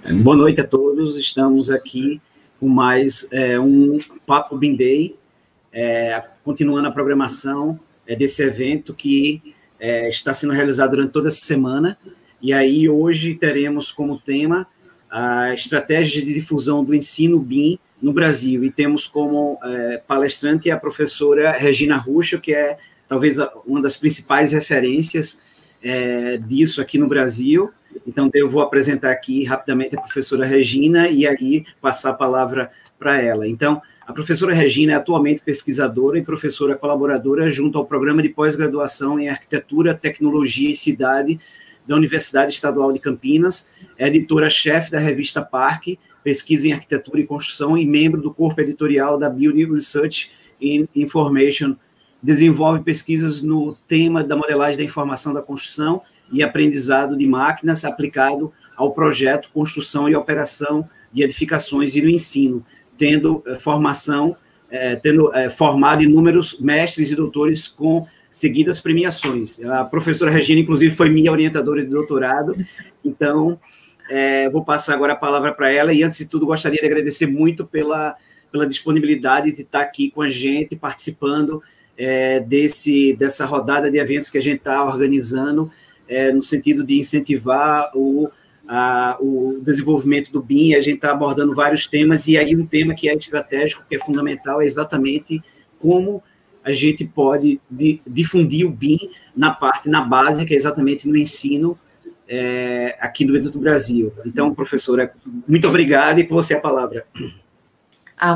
Boa noite a todos, estamos aqui com mais um Papo BIM Day, continuando a programação desse evento que está sendo realizado durante toda essa semana, e aí hoje teremos como tema a estratégia de difusão do ensino BIM no Brasil, e temos como palestrante a professora Regina Ruschel, que é talvez uma das principais referências disso aqui no Brasil. Então, eu vou apresentar aqui rapidamente a professora Regina e aí passar a palavra para ela. Então, a professora Regina é atualmente pesquisadora e professora colaboradora junto ao Programa de Pós-Graduação em Arquitetura, Tecnologia e Cidade da Universidade Estadual de Campinas, é editora-chefe da revista Parque, Pesquisa em Arquitetura e Construção e membro do corpo editorial da Building Research and Information. Desenvolve pesquisas no tema da modelagem da informação da construção e aprendizado de máquinas aplicado ao projeto, construção e operação de edificações e no ensino, tendo formado inúmeros mestres e doutores com seguidas premiações. A professora Regina, inclusive, foi minha orientadora de doutorado, então vou passar agora a palavra para ela, e antes de tudo gostaria de agradecer muito pela disponibilidade de estar aqui com a gente, participando dessa rodada de eventos que a gente está organizando, no sentido de incentivar o desenvolvimento do BIM. A gente está abordando vários temas, e aí um tema que é estratégico, que é fundamental, é exatamente como a gente pode difundir o BIM na base, que é exatamente no ensino, aqui dentro do Brasil. Então, professora, muito obrigada, e com você a palavra.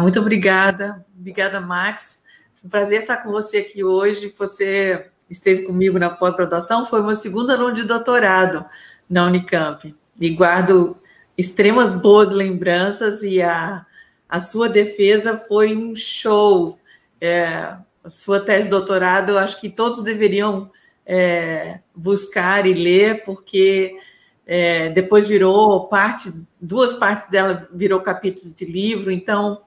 Muito obrigada. Obrigada, Max. Um prazer estar com você aqui hoje. Você esteve comigo na pós-graduação, foi uma segunda aluno de doutorado na Unicamp, e guardo extremas boas lembranças, e a sua defesa foi um show. A sua tese de doutorado, eu acho que todos deveriam buscar e ler, porque depois virou duas partes dela virou capítulo de livro, então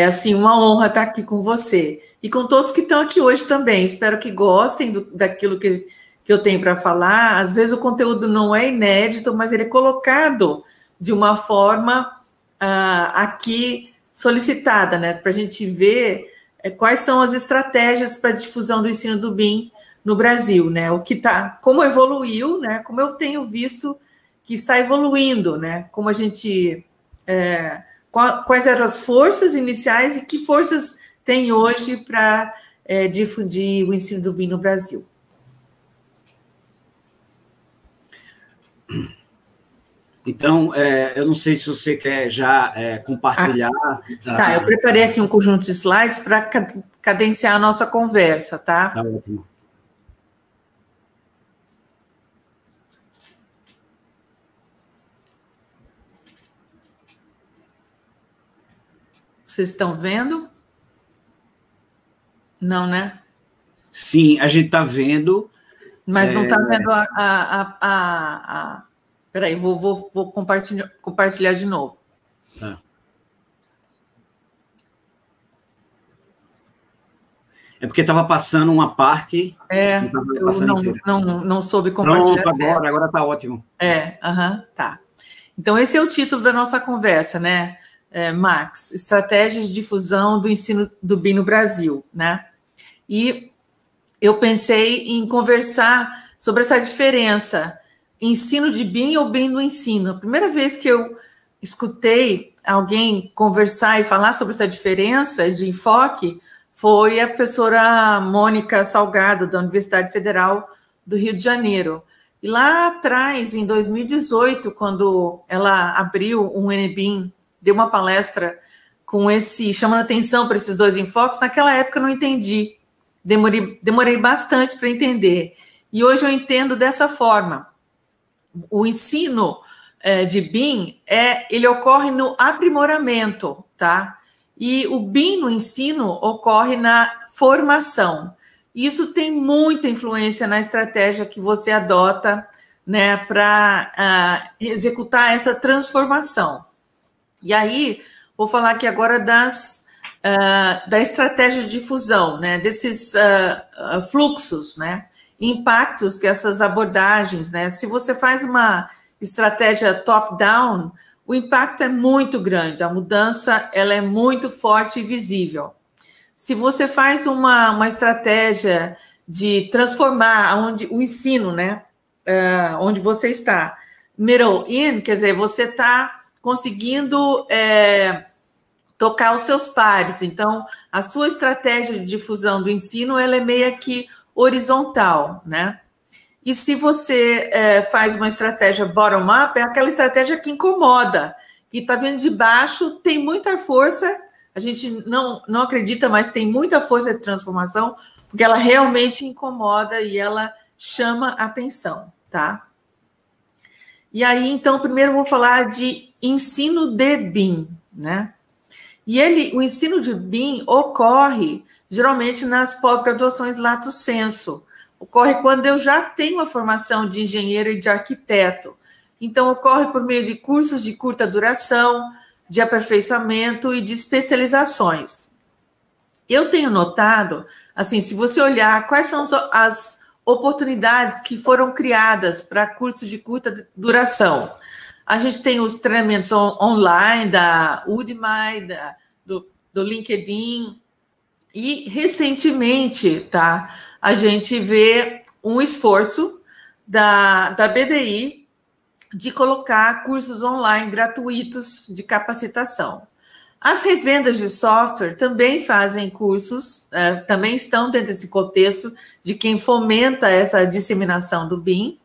assim, uma honra estar aqui com você. E com todos que estão aqui hoje também. Espero que gostem daquilo que eu tenho para falar. Às vezes o conteúdo não é inédito, mas ele é colocado de uma forma aqui solicitada, né? Para a gente ver quais são as estratégias para a difusão do ensino do BIM no Brasil, né? Como evoluiu, né? Como eu tenho visto que está evoluindo, né? Como a gente... quais eram as forças iniciais e que forças tem hoje para difundir o ensino do BIM no Brasil. Então, eu não sei se você quer já compartilhar. Tá, eu preparei aqui um conjunto de slides para cadenciar a nossa conversa, tá? Tá ótimo. Vocês estão vendo? Não, né? Sim, a gente está vendo. Mas não está vendo Peraí, vou compartilhar de novo. Tá. É porque estava passando uma parte. Eu não soube compartilhar. Pronto, agora está ótimo. Tá. Então, esse é o título da nossa conversa, né? Max, estratégias de difusão do ensino do BIM no Brasil, né? E eu pensei em conversar sobre essa diferença, ensino de BIM ou BIM no ensino. A primeira vez que eu escutei alguém conversar e falar sobre essa diferença de enfoque foi a professora Mônica Salgado, da Universidade Federal do Rio de Janeiro. E lá atrás, em 2018, quando ela abriu um NBIM, deu uma palestra chamando atenção para esses dois enfoques, naquela época eu não entendi. Demorei bastante para entender. E hoje eu entendo dessa forma. O ensino de BIM, ele ocorre no aprimoramento, tá? E o BIM no ensino ocorre na formação. Isso tem muita influência na estratégia que você adota, né, para executar essa transformação. E aí, vou falar aqui agora da estratégia de difusão, né, desses fluxos, né, impactos que essas abordagens, né, se você faz uma estratégia top-down, o impacto é muito grande, a mudança ela é muito forte e visível. Se você faz uma estratégia de transformar o ensino, né, onde você está, middle-in, quer dizer, você está conseguindo tocar os seus pares. Então, a sua estratégia de difusão do ensino ela é meio que horizontal, né? E se você faz uma estratégia bottom-up, é aquela estratégia que incomoda, que está vindo de baixo, tem muita força, a gente não acredita, mas tem muita força de transformação, porque ela realmente incomoda e ela chama atenção, tá? E aí, então, primeiro eu vou falar de ensino de BIM, né? E o ensino de BIM ocorre geralmente nas pós-graduações lato sensu. Ocorre quando eu já tenho a formação de engenheiro e de arquiteto. Então, ocorre por meio de cursos de curta duração, de aperfeiçoamento e de especializações. Eu tenho notado, assim, se você olhar quais são as oportunidades que foram criadas para cursos de curta duração. A gente tem os treinamentos online da Udemy, do LinkedIn, e recentemente, tá, a gente vê um esforço da BDI de colocar cursos online gratuitos de capacitação. As revendas de software também fazem cursos, também estão dentro desse contexto de quem fomenta essa disseminação do BIM,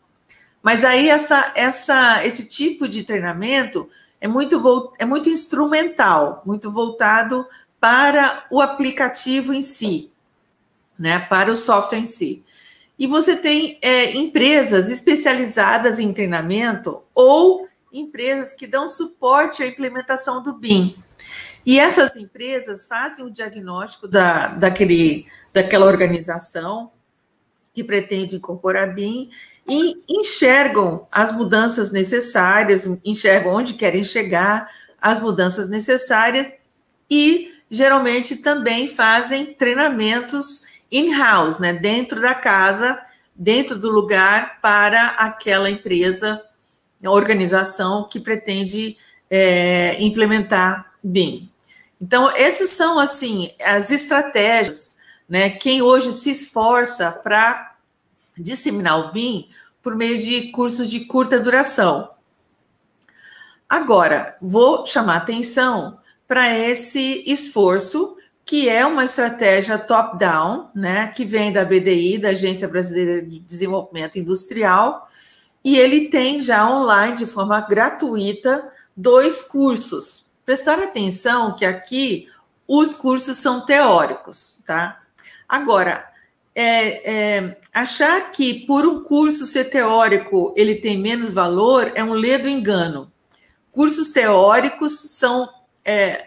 mas aí esse tipo de treinamento é muito instrumental, muito voltado para o aplicativo em si, né, para o software em si. E você tem empresas especializadas em treinamento ou empresas que dão suporte à implementação do BIM. E essas empresas fazem o diagnóstico daquela organização que pretende incorporar BIM e enxergam as mudanças necessárias, enxergam onde querem chegar, as mudanças necessárias e, geralmente, também fazem treinamentos in-house, né, dentro da casa, dentro do lugar, para aquela empresa, organização que pretende implementar BIM. Então, essas são, assim, as estratégias, né, quem hoje se esforça para disseminar o BIM por meio de cursos de curta duração. Agora, vou chamar atenção para esse esforço, que é uma estratégia top-down, né, que vem da BDI, da Agência Brasileira de Desenvolvimento Industrial, e ele tem já online, de forma gratuita, 2 cursos. Prestar atenção que aqui os cursos são teóricos, tá? Agora, achar que por um curso ser teórico ele tem menos valor é um ledo engano. Cursos teóricos são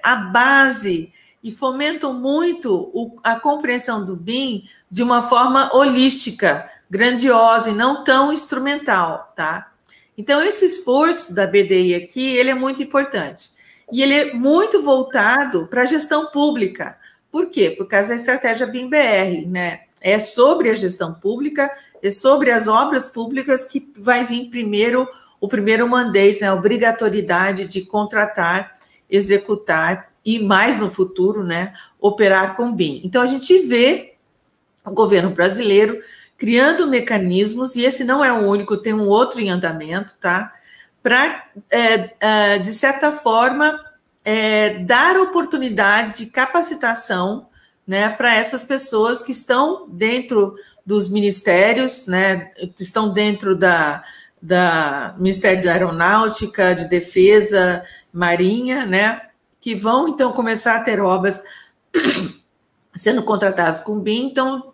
a base e fomentam muito a compreensão do BIM de uma forma holística, grandiosa e não tão instrumental, tá? Então, esse esforço da BDI aqui, ele é muito importante. E ele é muito voltado para a gestão pública. Por quê? Por causa da estratégia BIM-BR, né? É sobre a gestão pública, é sobre as obras públicas que vai vir primeiro o primeiro mandate, né? A obrigatoriedade de contratar, executar e mais no futuro, né? Operar com BIM. Então, a gente vê o governo brasileiro criando mecanismos, e esse não é o único, tem um outro em andamento, tá? Para, de certa forma, dar oportunidade de capacitação, né, para essas pessoas que estão dentro dos ministérios, né, estão dentro da Ministério da Aeronáutica, de Defesa, Marinha, né, que vão, então, começar a ter obras sendo contratadas com BIM. Então,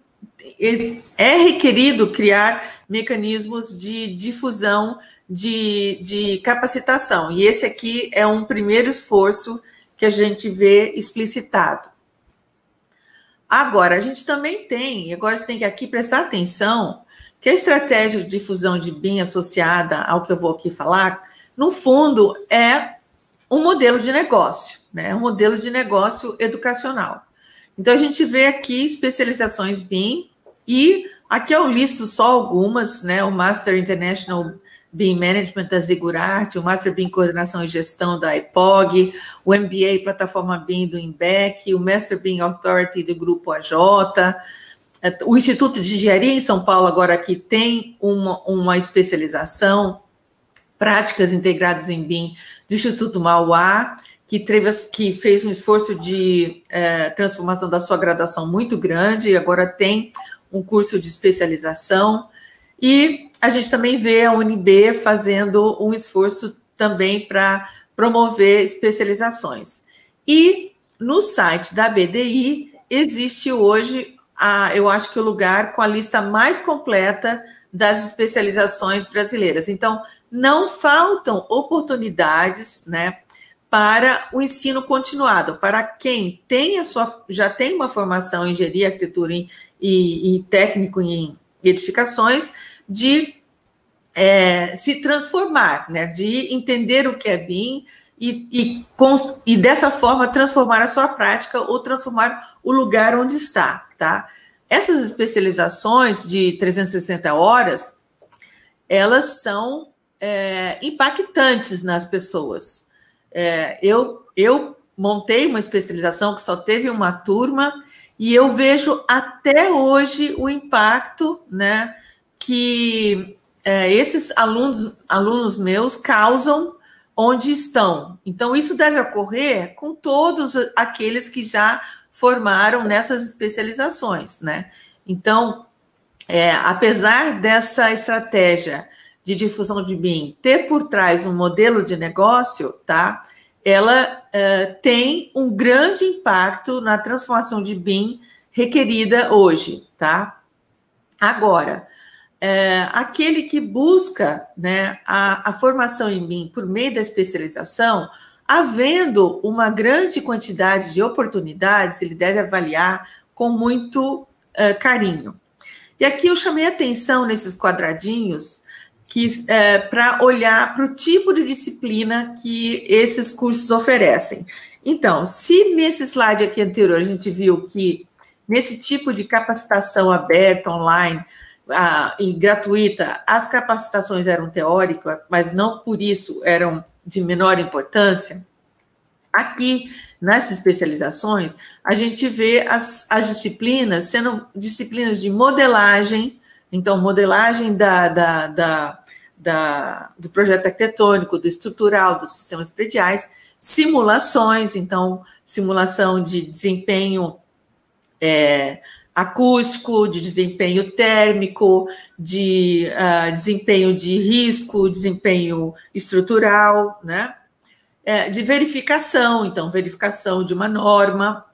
é requerido criar mecanismos de difusão de capacitação. E esse aqui é um primeiro esforço que a gente vê explicitado. Agora, a gente também tem, agora a gente tem que aqui prestar atenção, que a estratégia de difusão de BIM associada ao que eu vou aqui falar, no fundo, é um modelo de negócio, né? Um modelo de negócio educacional. Então, a gente vê aqui especializações BIM, e aqui eu listo só algumas, né? O Master International BIM Management da Ziggurat, o Master BIM Coordenação e Gestão da EPOG, o MBA Plataforma BIM do INBEC, o Master BIM Authority do Grupo AJ, o Instituto de Engenharia em São Paulo agora aqui tem uma especialização, Práticas Integradas em BIM, do Instituto Mauá, que fez um esforço de transformação da sua graduação muito grande, e agora tem um curso de especialização, e a gente também vê a UNB fazendo um esforço também para promover especializações. E no site da BDI existe hoje, eu acho que o lugar com a lista mais completa das especializações brasileiras. Então, não faltam oportunidades, né, para o ensino continuado, para quem já tem uma formação em engenharia, arquitetura e técnico em edificações, de se transformar, né, de entender o que é BIM e dessa forma transformar a sua prática ou transformar o lugar onde está, tá? Essas especializações de 360 horas, elas são impactantes nas pessoas. Eu montei uma especialização que só teve uma turma e eu vejo até hoje o impacto, né, que esses alunos meus causam onde estão. Então, isso deve ocorrer com todos aqueles que já formaram nessas especializações, né? Então, apesar dessa estratégia de difusão de BIM ter por trás um modelo de negócio, tá? Ela tem um grande impacto na transformação de BIM requerida hoje, tá? Agora, aquele que busca, né, a formação em BIM por meio da especialização, havendo uma grande quantidade de oportunidades, ele deve avaliar com muito carinho. E aqui eu chamei atenção nesses quadradinhos para olhar para o tipo de disciplina que esses cursos oferecem. Então, se nesse slide aqui anterior a gente viu que nesse tipo de capacitação aberta, online e gratuita, as capacitações eram teóricas, mas não por isso eram de menor importância, aqui nessas especializações a gente vê as disciplinas sendo disciplinas de modelagem. Então, modelagem do projeto arquitetônico, do estrutural, dos sistemas prediais, simulações, então, simulação de desempenho acústico, de desempenho térmico, de desempenho de risco, desempenho estrutural, né? De verificação, então, verificação de uma norma.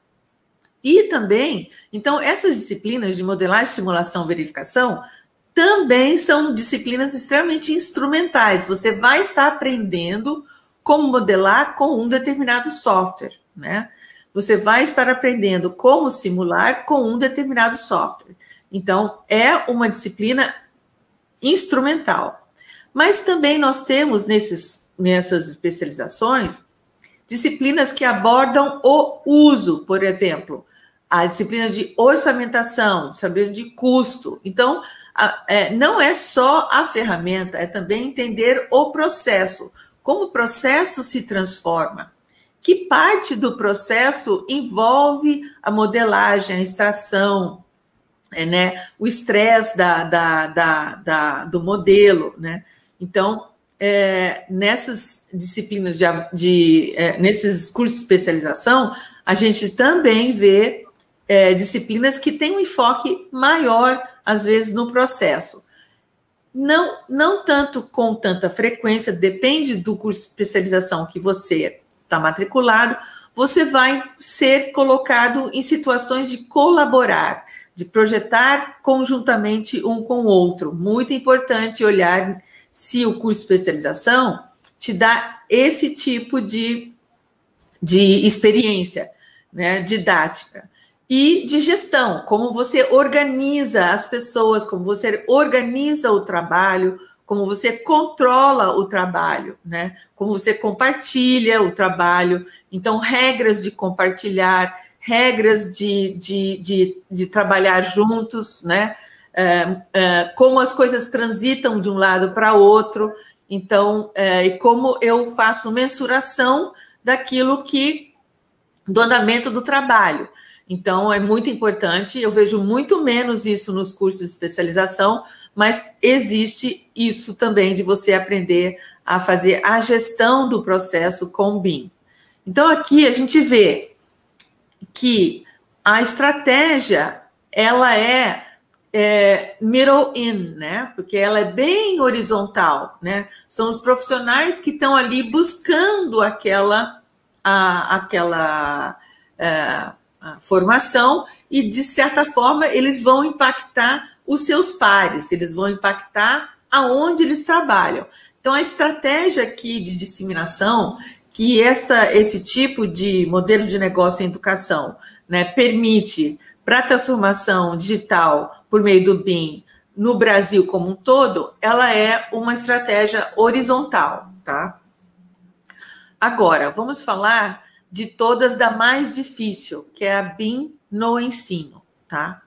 E também, então, essas disciplinas de modelagem, simulação, verificação, também são disciplinas extremamente instrumentais. Você vai estar aprendendo como modelar com um determinado software, né? Você vai estar aprendendo como simular com um determinado software. Então, é uma disciplina instrumental. Mas também nós temos nessas especializações disciplinas que abordam o uso, por exemplo, as disciplinas de orçamentação, disciplina de custo. Então, não é só a ferramenta, é também entender o processo, como o processo se transforma, que parte do processo envolve a modelagem, a extração, né, o estresse do modelo, né? Então, nessas disciplinas nesses cursos de especialização, a gente também vê disciplinas que têm um enfoque maior, às vezes, no processo. Não tanto com tanta frequência, depende do curso de especialização que você está matriculado, você vai ser colocado em situações de colaborar, de projetar conjuntamente um com o outro. Muito importante olhar se o curso de especialização te dá esse tipo de experiência, né, didática. E de gestão, como você organiza as pessoas, como você organiza o trabalho, como você controla o trabalho, né? Como você compartilha o trabalho. Então, regras de compartilhar, regras de trabalhar juntos, né? como as coisas transitam de um lado para outro, então, e como eu faço mensuração daquilo do andamento do trabalho. Então, é muito importante, eu vejo muito menos isso nos cursos de especialização, mas existe isso também de você aprender a fazer a gestão do processo com o BIM. Então, aqui a gente vê que a estratégia, ela é middle in, né? Porque ela é bem horizontal, né? São os profissionais que estão ali buscando aquela formação e, de certa forma, eles vão impactar os seus pares, eles vão impactar aonde eles trabalham. Então, a estratégia aqui de disseminação, que esse tipo de modelo de negócio em educação, né, permite para a transformação digital por meio do BIM no Brasil como um todo, ela é uma estratégia horizontal, tá? Agora, vamos falar de todas da mais difícil, que é a BIM no ensino, tá?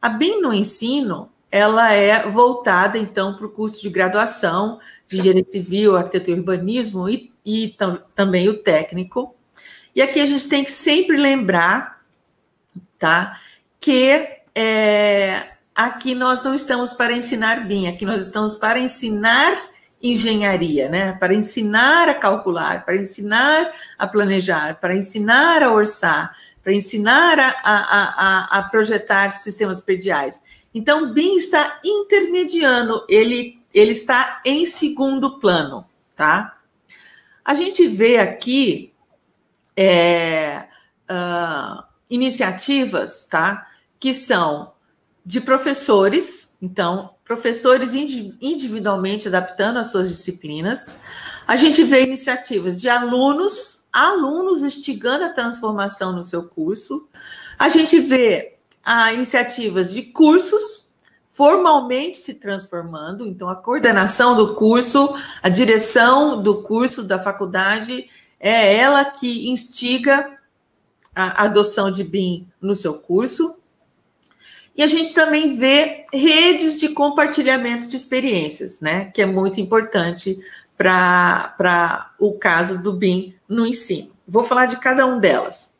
A BIM no ensino, ela é voltada, então, para o curso de graduação de Engenharia Civil, Arquitetura e Urbanismo e também o técnico. E aqui a gente tem que sempre lembrar, tá, que aqui nós não estamos para ensinar BIM, aqui nós estamos para ensinar engenharia, né? Para ensinar a calcular, para ensinar a planejar, para ensinar a orçar, para ensinar a projetar sistemas prediais. Então, BIM está intermediando, ele está em segundo plano, tá? A gente vê aqui iniciativas, tá? Que são de professores, então, professores individualmente adaptando as suas disciplinas. A gente vê iniciativas de alunos instigando a transformação no seu curso. A gente vê iniciativas de cursos formalmente se transformando, então a coordenação do curso, a direção do curso da faculdade, é ela que instiga a adoção de BIM no seu curso. E a gente também vê redes de compartilhamento de experiências, né? Que é muito importante para o caso do BIM no ensino. Vou falar de cada uma delas.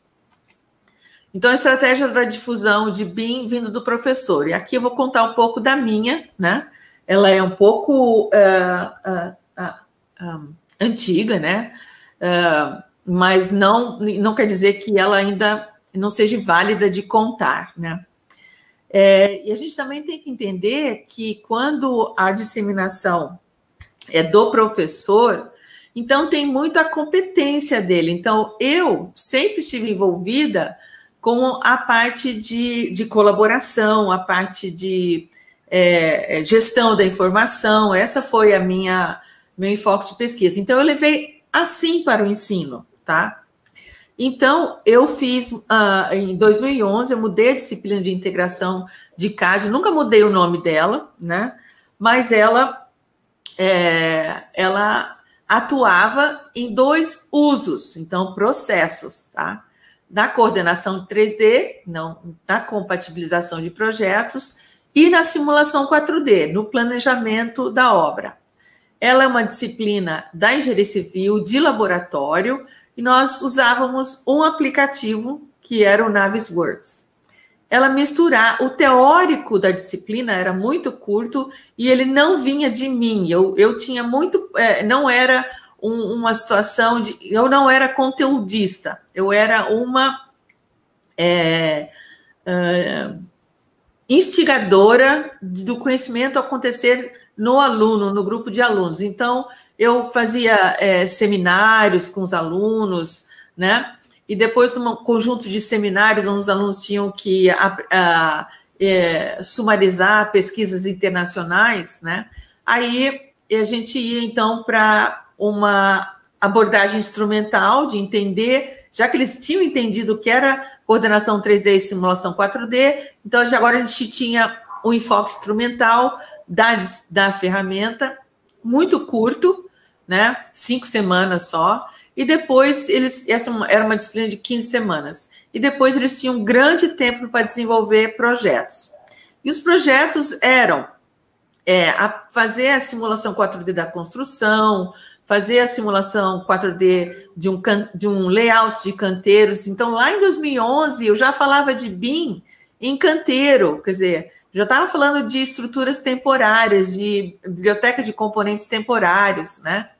Então, a estratégia da difusão de BIM vindo do professor. E aqui eu vou contar um pouco da minha, né? Ela é um pouco antiga, né? Mas não quer dizer que ela ainda não seja válida de contar, né? E a gente também tem que entender que quando a disseminação é do professor, então tem muito a competência dele. Então, eu sempre estive envolvida com a parte de colaboração, a parte de gestão da informação. Essa foi meu enfoque de pesquisa. Então, eu levei assim para o ensino, tá? Então, eu fiz, em 2011, eu mudei a disciplina de integração de CAD, nunca mudei o nome dela, né? Mas ela atuava em 2 usos, então, processos, tá? Na coordenação 3D, na compatibilização de projetos e na simulação 4D, no planejamento da obra. Ela é uma disciplina da Engenharia Civil, de laboratório, e nós usávamos um aplicativo que era o Navisworks. Ela misturava, o teórico da disciplina era muito curto e ele não vinha de mim. Eu tinha muito, não era uma situação de, eu não era conteudista, eu era uma instigadora do conhecimento acontecer no aluno, no grupo de alunos. Então, eu fazia seminários com os alunos, né? E depois de um conjunto de seminários, onde os alunos tinham que sumarizar pesquisas internacionais, né? Aí a gente ia, então, para uma abordagem instrumental de entender, já que eles tinham entendido o que era coordenação 3D e simulação 4D, então agora a gente tinha um enfoque instrumental da ferramenta, muito curto, né? 5 semanas só, e depois essa era uma disciplina de 15 semanas, e depois eles tinham um grande tempo para desenvolver projetos. E os projetos eram fazer a simulação 4D da construção, fazer a simulação 4D de um layout de canteiros. Então, lá em 2011, eu já falava de BIM em canteiro, quer dizer, já estava falando de estruturas temporárias, de biblioteca de componentes temporários, né?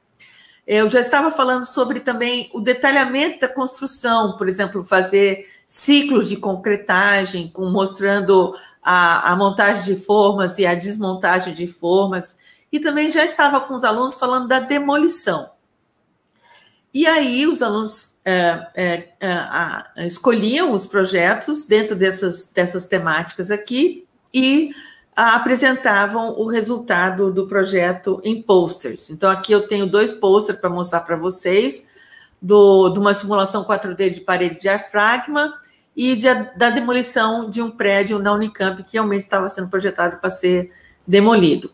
Eu já estava falando sobre também o detalhamento da construção, por exemplo, fazer ciclos de concretagem, mostrando a montagem de formas e a desmontagem de formas, e também já estava com os alunos falando da demolição. E aí os alunos escolhiam os projetos dentro dessas temáticas aqui e apresentavam o resultado do projeto em posters. Então, aqui eu tenho 2 posters para mostrar para vocês, de uma simulação 4D de parede de diafragma e da demolição de um prédio na Unicamp, que realmente estava sendo projetado para ser demolido.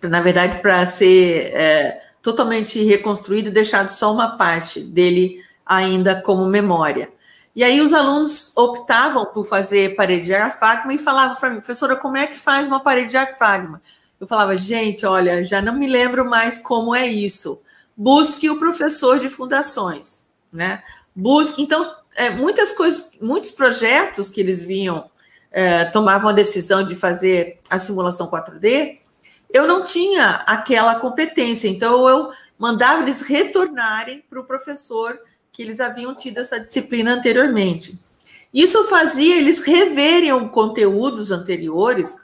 Na verdade, para ser totalmente reconstruído e deixado só uma parte dele ainda como memória. E aí os alunos optavam por fazer parede de diafragma e falavam para mim, professora, como é que faz uma parede de diafragma? Eu falava, gente, olha, já não me lembro mais como é isso. Busque o professor de fundações, né? Busque, então, muitas coisas, muitos projetos que eles viam, tomavam a decisão de fazer a simulação 4D, eu não tinha aquela competência, então eu mandava eles retornarem para o professor que eles haviam tido essa disciplina anteriormente. Isso fazia eles reverem conteúdos anteriores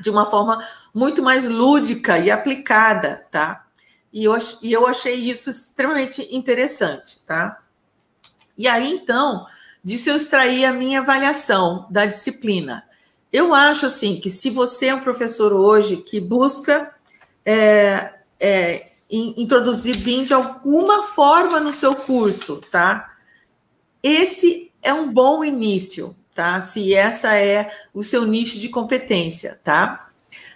de uma forma muito mais lúdica e aplicada, tá? E eu achei isso extremamente interessante, tá? E aí, então, disso eu extraí a minha avaliação da disciplina. Eu acho, assim, que se você é um professor hoje que busca introduzir BIM de alguma forma no seu curso, tá? Esse é um bom início, tá? Se essa é o seu nicho de competência, tá?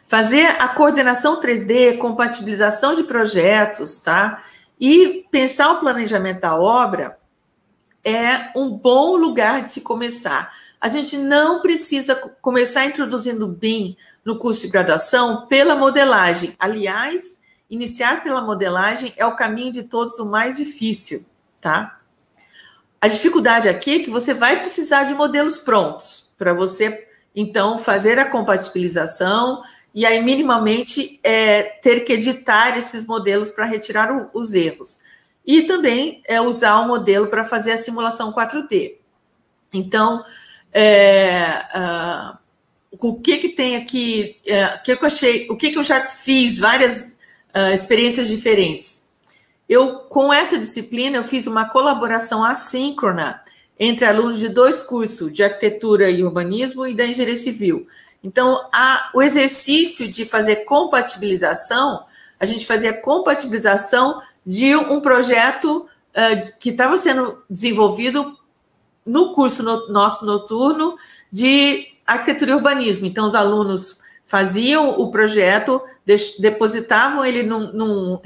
Fazer a coordenação 3D, compatibilização de projetos, tá? E pensar o planejamento da obra é um bom lugar de se começar. A gente não precisa começar introduzindo BIM no curso de graduação pela modelagem. Aliás, iniciar pela modelagem é o caminho de todos o mais difícil, tá? A dificuldade aqui é que você vai precisar de modelos prontos para você, então, fazer a compatibilização e aí, minimamente, ter que editar esses modelos para retirar os erros. E também usar o modelo para fazer a simulação 4D. Então, o que tem aqui, o que eu já fiz várias experiências diferentes. Com essa disciplina, eu fiz uma colaboração assíncrona entre alunos de 2 cursos, de arquitetura e urbanismo e da engenharia civil. Então, o exercício de fazer compatibilização, a gente fazia compatibilização de um projeto que estava sendo desenvolvido no curso nosso noturno de arquitetura e urbanismo. Então, os alunos faziam o projeto, depositavam ele num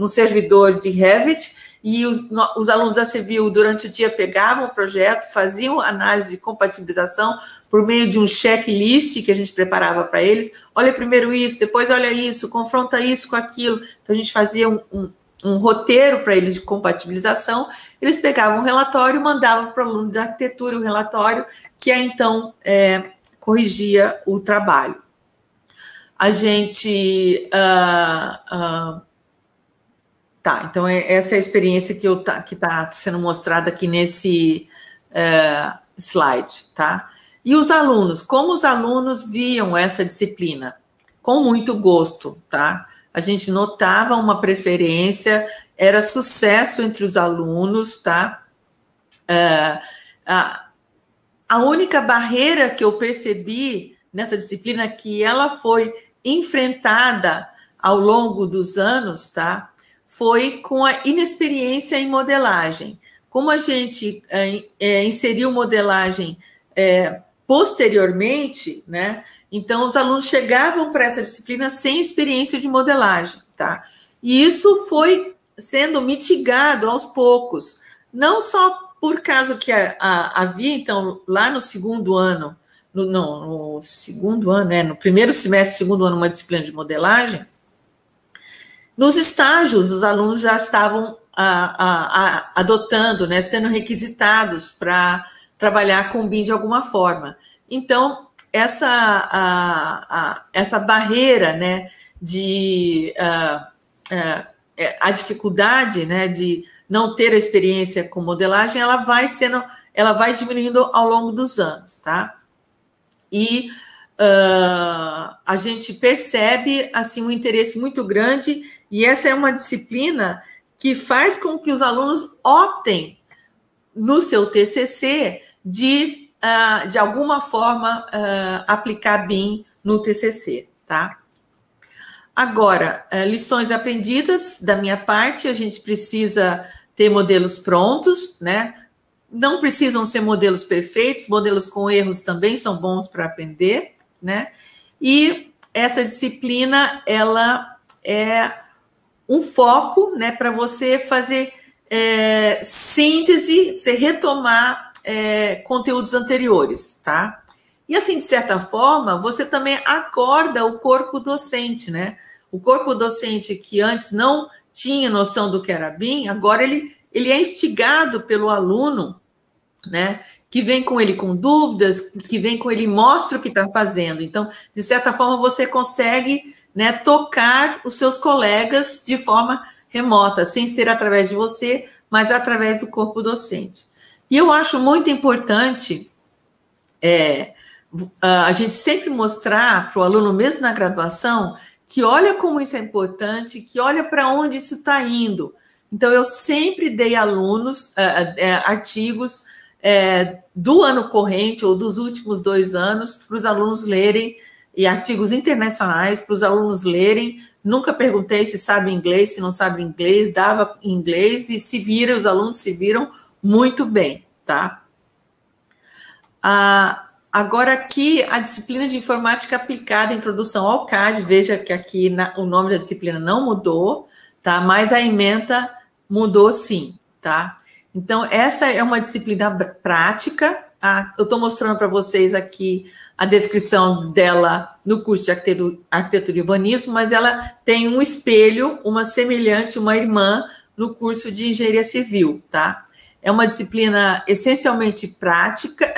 servidor de Revit, e os alunos da Civil, durante o dia, pegavam o projeto, faziam análise de compatibilização por meio de um checklist que a gente preparava para eles. Olha primeiro isso, depois olha isso, confronta isso com aquilo. Então, a gente fazia um roteiro para eles de compatibilização. Eles pegavam um relatório e mandavam para o aluno de arquitetura o relatório, que aí, então, corrigia o trabalho. A gente... Tá, então essa é a experiência que está sendo mostrada aqui nesse slide, tá? E os alunos, como os alunos viam essa disciplina? Com muito gosto, tá? A gente notava uma preferência, era sucesso entre os alunos, tá? A única barreira que eu percebi nessa disciplina, que ela foi enfrentada ao longo dos anos, tá? Foi com a inexperiência em modelagem. Como a gente inseriu modelagem posteriormente, né? Então, os alunos chegavam para essa disciplina sem experiência de modelagem, tá? E isso foi sendo mitigado aos poucos, não só por causa que havia, então, lá no segundo ano no segundo ano, né, no primeiro semestre, segundo ano, uma disciplina de modelagem, nos estágios os alunos já estavam adotando, né, sendo requisitados para trabalhar com BIM de alguma forma. Então, essa barreira, né, a dificuldade, né, de não ter a experiência com modelagem, ela vai diminuindo ao longo dos anos, tá? E a gente percebe, assim, um interesse muito grande, e essa é uma disciplina que faz com que os alunos optem no seu TCC de alguma forma, aplicar BIM no TCC, tá? Agora, lições aprendidas da minha parte, a gente precisa ter modelos prontos, né? Não precisam ser modelos perfeitos, modelos com erros também são bons para aprender, né? E essa disciplina, ela é um foco, né, para você fazer síntese, você retomar conteúdos anteriores, tá? E assim, de certa forma, você também acorda o corpo docente, né? O corpo docente que antes não tinha noção do que era BIM, agora ele é instigado pelo aluno, né? Que vem com ele com dúvidas, que vem com ele e mostra o que está fazendo. Então, de certa forma, você consegue, né, tocar os seus colegas de forma remota, sem ser através de você, mas através do corpo docente. E eu acho muito importante a gente sempre mostrar para o aluno, mesmo na graduação, que olha como isso é importante, que olha para onde isso está indo. Então, eu sempre dei artigos do ano corrente ou dos últimos 2 anos para os alunos lerem, e artigos internacionais para os alunos lerem. Nunca perguntei se sabe inglês, se não sabe inglês, dava em inglês e os alunos se viram muito bem, tá? Agora aqui, a disciplina de informática aplicada, introdução ao CAD, veja que aqui o nome da disciplina não mudou, tá? Mas a ementa mudou sim, tá? Então, essa é uma disciplina prática. Eu estou mostrando para vocês aqui a descrição dela no curso de arquitetura e urbanismo, mas ela tem um espelho, uma semelhante, uma irmã, no curso de engenharia civil, tá? É uma disciplina essencialmente prática,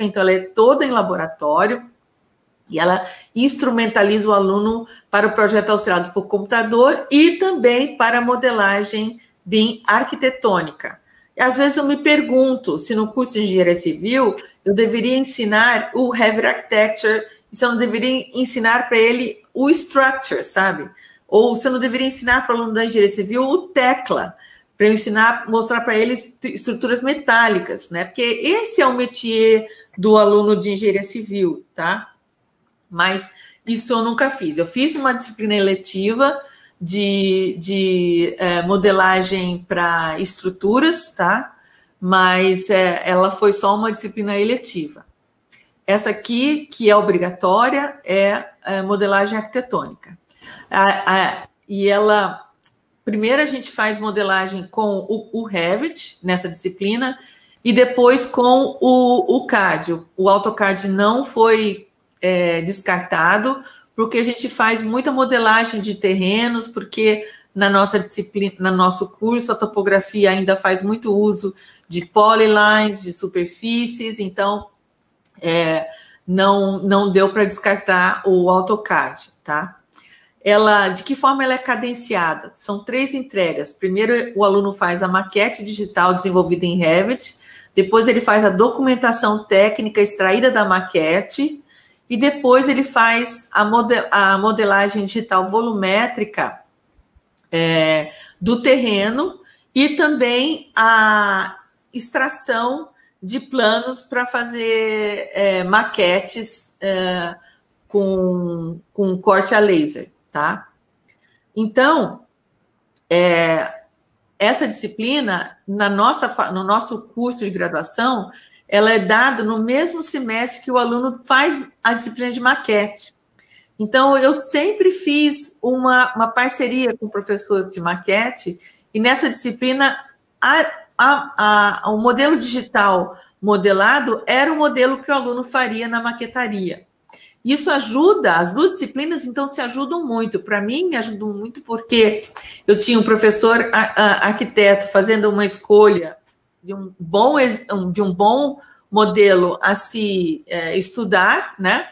então ela é toda em laboratório, e ela instrumentaliza o aluno para o projeto auxiliado por computador e também para a modelagem BIM arquitetônica. E às vezes eu me pergunto se no curso de engenharia civil eu deveria ensinar o Heavy Architecture, se eu não deveria ensinar para ele o Structure, sabe? Ou se eu não deveria ensinar para o aluno da engenharia civil o Tecla, para eu mostrar para eles estruturas metálicas, né? Porque esse é o métier do aluno de engenharia civil, tá? Mas isso eu nunca fiz. Eu fiz uma disciplina eletiva de modelagem para estruturas, tá? Mas ela foi só uma disciplina eletiva. Essa aqui, que é obrigatória, é modelagem arquitetônica. E ela... Primeiro a gente faz modelagem com o Revit, nessa disciplina, e depois com o CAD. O AutoCAD não foi descartado, porque a gente faz muita modelagem de terrenos, porque na nossa disciplina, no nosso curso, a topografia ainda faz muito uso de polylines, de superfícies, então não deu para descartar o AutoCAD, tá? De que forma ela é cadenciada? São 3 entregas. Primeiro, o aluno faz a maquete digital desenvolvida em Revit, depois ele faz a documentação técnica extraída da maquete, e depois ele faz a modelagem digital volumétrica do terreno e também a extração de planos para fazer maquetes com corte a laser, tá? Então, essa disciplina, no nosso curso de graduação, ela é dada no mesmo semestre que o aluno faz a disciplina de maquete. Então, eu sempre fiz uma parceria com o professor de maquete, e nessa disciplina, o modelo digital modelado era o modelo que o aluno faria na maquetaria. Isso ajuda, as duas disciplinas, então, se ajudam muito. Para mim, me ajudam muito porque eu tinha um professor arquiteto fazendo uma escolha de um bom modelo a se estudar, né?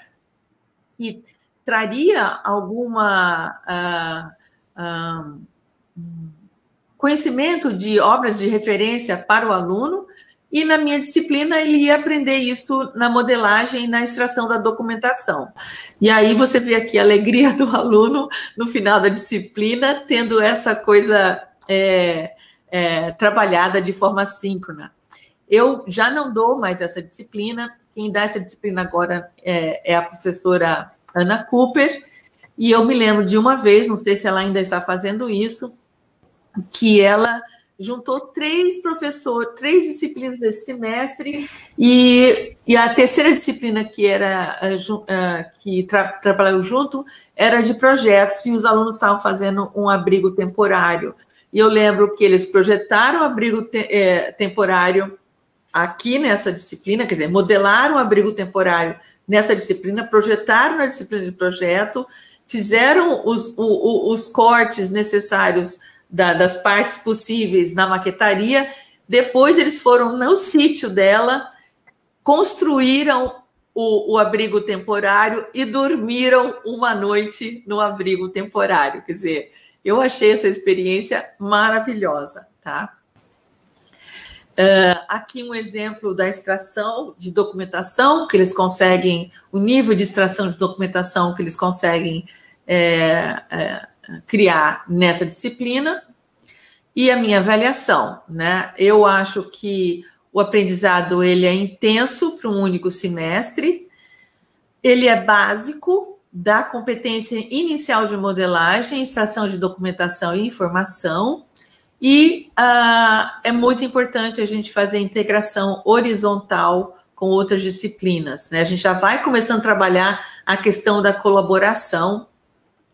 E traria alguma conhecimento de obras de referência para o aluno, e na minha disciplina ele ia aprender isso na modelagem e na extração da documentação. E aí você vê aqui a alegria do aluno no final da disciplina, tendo essa coisa trabalhada de forma síncrona. Eu já não dou mais essa disciplina, quem dá essa disciplina agora é a professora Ana Cooper, e eu me lembro de uma vez, não sei se ela ainda está fazendo isso, que ela juntou 3 disciplinas desse semestre, e a terceira disciplina que trabalhou junto era de projetos, e os alunos estavam fazendo um abrigo temporário. E eu lembro que eles projetaram o abrigo temporário aqui nessa disciplina, quer dizer, modelaram o abrigo temporário nessa disciplina, projetaram na disciplina de projeto, fizeram os cortes necessários das partes possíveis na maquetaria, depois eles foram no sítio dela, construíram o abrigo temporário e dormiram uma noite no abrigo temporário. Quer dizer, eu achei essa experiência maravilhosa, tá? Aqui um exemplo da extração de documentação, que eles conseguem, o nível de extração de documentação que eles conseguem criar nessa disciplina, e a minha avaliação, né? Eu acho que o aprendizado ele é intenso para um único semestre, ele é básico da competência inicial de modelagem, extração de documentação e informação, e é muito importante a gente fazer a integração horizontal com outras disciplinas, né? A gente já vai começando a trabalhar a questão da colaboração,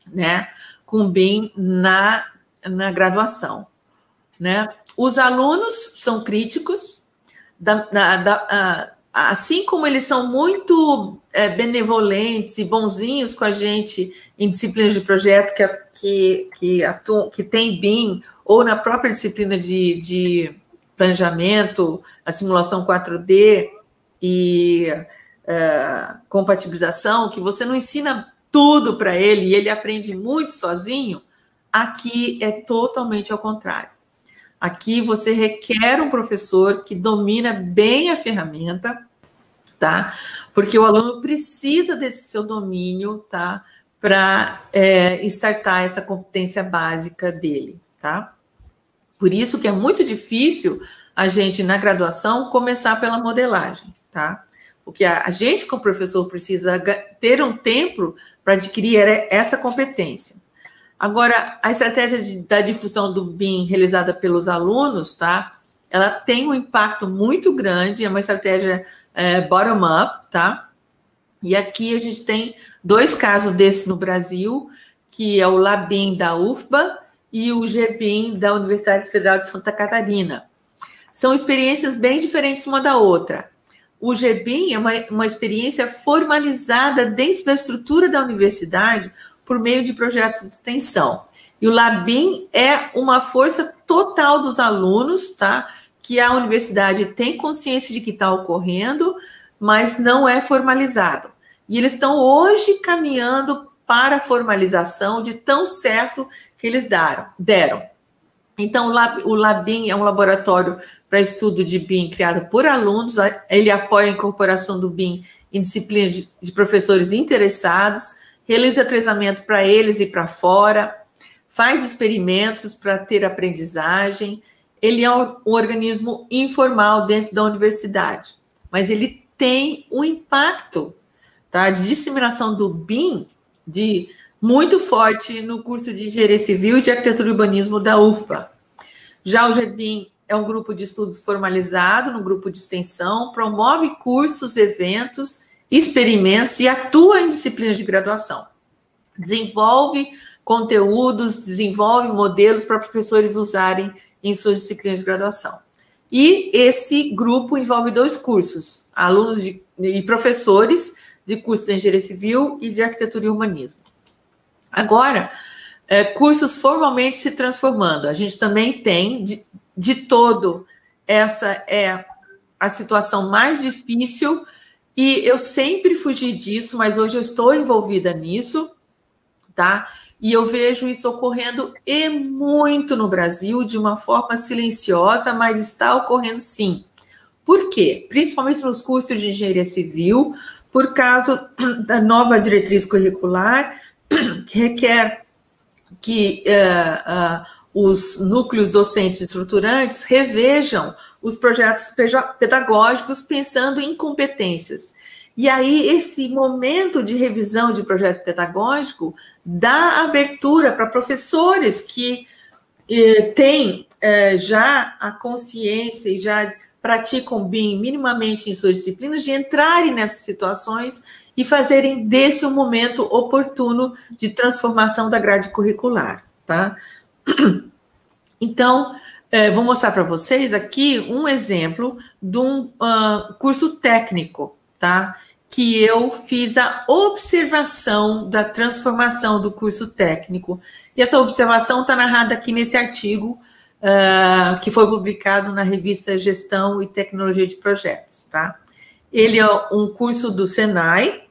né, com o BIM na graduação, né? Os alunos são críticos, assim como eles são muito benevolentes e bonzinhos com a gente em disciplinas de projeto que tem BIM, ou na própria disciplina de planejamento, a simulação 4D e compatibilização, que você não ensina tudo para ele e ele aprende muito sozinho, aqui é totalmente ao contrário. Aqui você requer um professor que domina bem a ferramenta, tá? Porque o aluno precisa desse seu domínio, tá? Para startar essa competência básica dele, tá? Por isso que é muito difícil a gente, na graduação, começar pela modelagem, tá? Porque a gente, como professor, precisa ter um tempo para adquirir essa competência. Agora, a estratégia da difusão do BIM realizada pelos alunos, tá? Ela tem um impacto muito grande, é uma estratégia bottom-up, tá? E aqui a gente tem 2 casos desses no Brasil, que é o LABIM da UFBA e o GBIM da Universidade Federal de Santa Catarina. São experiências bem diferentes uma da outra. O GBIM é uma experiência formalizada dentro da estrutura da universidade por meio de projetos de extensão. E o LABIM é uma força total dos alunos, tá? Que a universidade tem consciência de que está ocorrendo, mas não é formalizado. E eles estão hoje caminhando para a formalização de tão certo que eles deram. Então, o LABIM é um laboratório para estudo de BIM criado por alunos, ele apoia a incorporação do BIM em disciplinas de professores interessados, realiza treinamento para eles e para fora, faz experimentos para ter aprendizagem. Ele é um organismo informal dentro da universidade, mas ele tem um impacto, tá, de disseminação do BIM muito forte no curso de Engenharia Civil e de Arquitetura e Urbanismo da UFBA. Já o GBIM é um grupo de estudos formalizado, no grupo de extensão, promove cursos, eventos, experimentos e atua em disciplinas de graduação. Desenvolve conteúdos, desenvolve modelos para professores usarem em suas disciplinas de graduação. E esse grupo envolve 2 cursos, alunos e professores de cursos de engenharia civil e de arquitetura e urbanismo. Agora, cursos formalmente se transformando. A gente também tem, de todo, essa é a situação mais difícil, e eu sempre fugi disso, mas hoje eu estou envolvida nisso, tá? E eu vejo isso ocorrendo e muito no Brasil, de uma forma silenciosa, mas está ocorrendo sim. Por quê? Principalmente nos cursos de engenharia civil, por causa da nova diretriz curricular, que requer que os núcleos docentes estruturantes revejam os projetos pedagógicos pensando em competências. E aí, esse momento de revisão de projeto pedagógico dá abertura para professores que têm já a consciência e já praticam BIM minimamente em suas disciplinas, de entrarem nessas situações e fazerem desse um momento oportuno de transformação da grade curricular, tá? Então, vou mostrar para vocês aqui um exemplo de um curso técnico, tá? Que eu fiz a observação da transformação do curso técnico. E essa observação está narrada aqui nesse artigo, que foi publicado na revista Gestão e Tecnologia de Projetos, tá? Ele é um curso do Senai,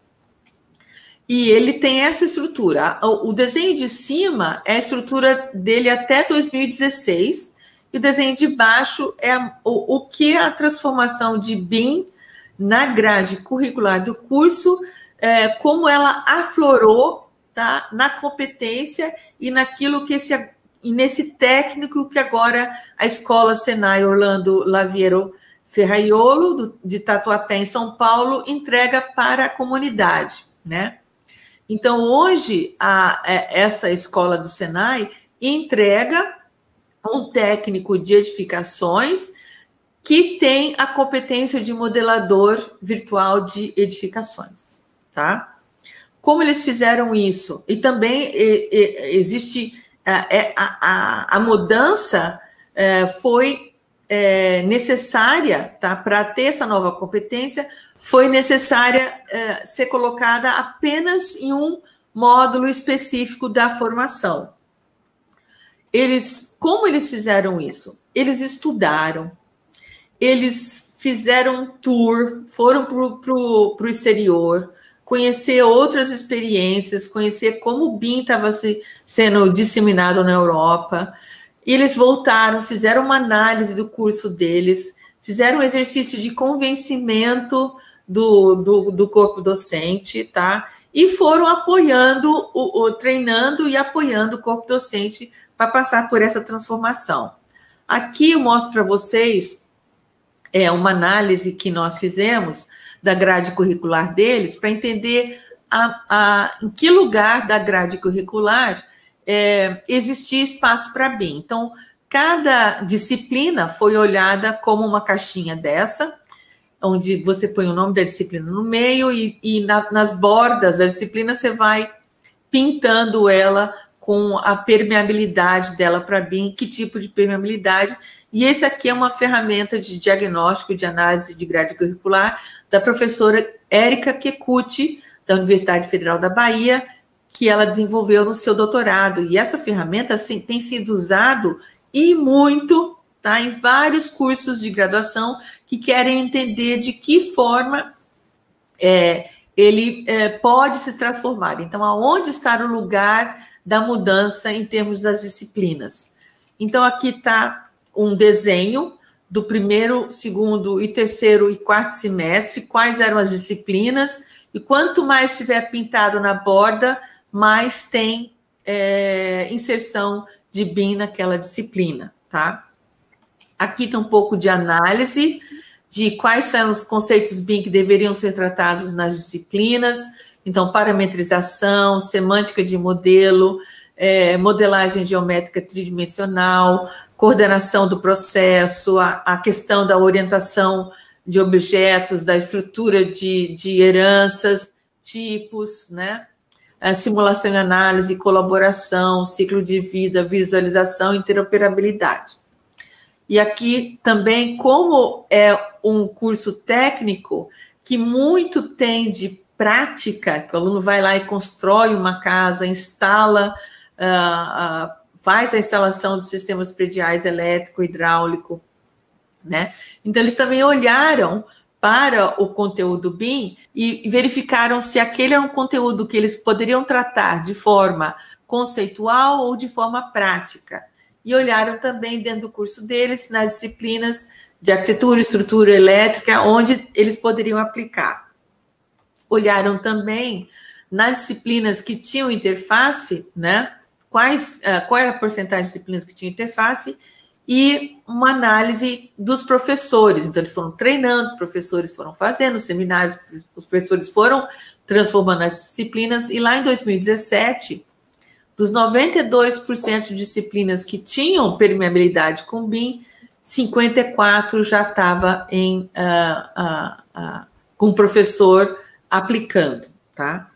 e ele tem essa estrutura. O desenho de cima é a estrutura dele até 2016, e o desenho de baixo é o que a transformação de BIM na grade curricular do curso, como ela aflorou, tá, na competência e naquilo que e nesse técnico que agora a Escola Senai Orlando Laviero Ferraiolo, de Tatuapé, em São Paulo, entrega para a comunidade, né? Então, hoje, essa escola do Senai entrega um técnico de edificações que tem a competência de modelador virtual de edificações, tá? Como eles fizeram isso? E também existe a mudança foi necessária, tá? Para ter essa nova competência, foi necessária ser colocada apenas em um módulo específico da formação. Como eles fizeram isso? Eles estudaram, eles fizeram um tour, foram para o exterior, conhecer outras experiências, conhecer como o BIM estava sendo disseminado na Europa. E eles voltaram, fizeram uma análise do curso deles, fizeram um exercício de convencimento do corpo docente, tá? E foram apoiando, treinando e apoiando o corpo docente para passar por essa transformação. Aqui eu mostro para vocês uma análise que nós fizemos da grade curricular deles, para entender em que lugar da grade curricular existia espaço para BIM. Então, cada disciplina foi olhada como uma caixinha dessa, onde você põe o nome da disciplina no meio e nas bordas da disciplina você vai pintando ela com a permeabilidade dela para BIM, que tipo de permeabilidade. E esse aqui é uma ferramenta de diagnóstico, de análise de grade curricular da professora Érica Kekuchi, da Universidade Federal da Bahia, que ela desenvolveu no seu doutorado. E essa ferramenta assim, tem sido usado e muito, tá, em vários cursos de graduação que querem entender de que forma ele pode se transformar. Então, aonde está o lugar da mudança em termos das disciplinas? Então, aqui está um desenho do primeiro, segundo e terceiro e quarto semestre, quais eram as disciplinas, e quanto mais estiver pintado na borda, mais tem inserção de BIM naquela disciplina, tá? Aqui está um pouco de análise de quais são os conceitos BIM que deveriam ser tratados nas disciplinas. Então, parametrização, semântica de modelo, modelagem geométrica tridimensional, coordenação do processo, a questão da orientação de objetos, da estrutura de heranças, tipos, né? A simulação e análise, colaboração, ciclo de vida, visualização e interoperabilidade. E aqui também, como é um curso técnico que muito tem de prática, que o aluno vai lá e constrói uma casa, instala, faz a instalação dos sistemas prediais elétrico, hidráulico, né? Então, eles também olharam para o conteúdo BIM e verificaram se aquele é um conteúdo que eles poderiam tratar de forma conceitual ou de forma prática. E olharam também dentro do curso deles nas disciplinas de arquitetura, estrutura elétrica, onde eles poderiam aplicar. Olharam também nas disciplinas que tinham interface, né? Qual era a porcentagem de disciplinas que tinham interface, e uma análise dos professores. Então, eles foram treinando, os professores foram fazendo seminários, os professores foram transformando as disciplinas, e lá em 2017, dos 92% de disciplinas que tinham permeabilidade com BIM, 54% já estava com o professor aplicando, tá?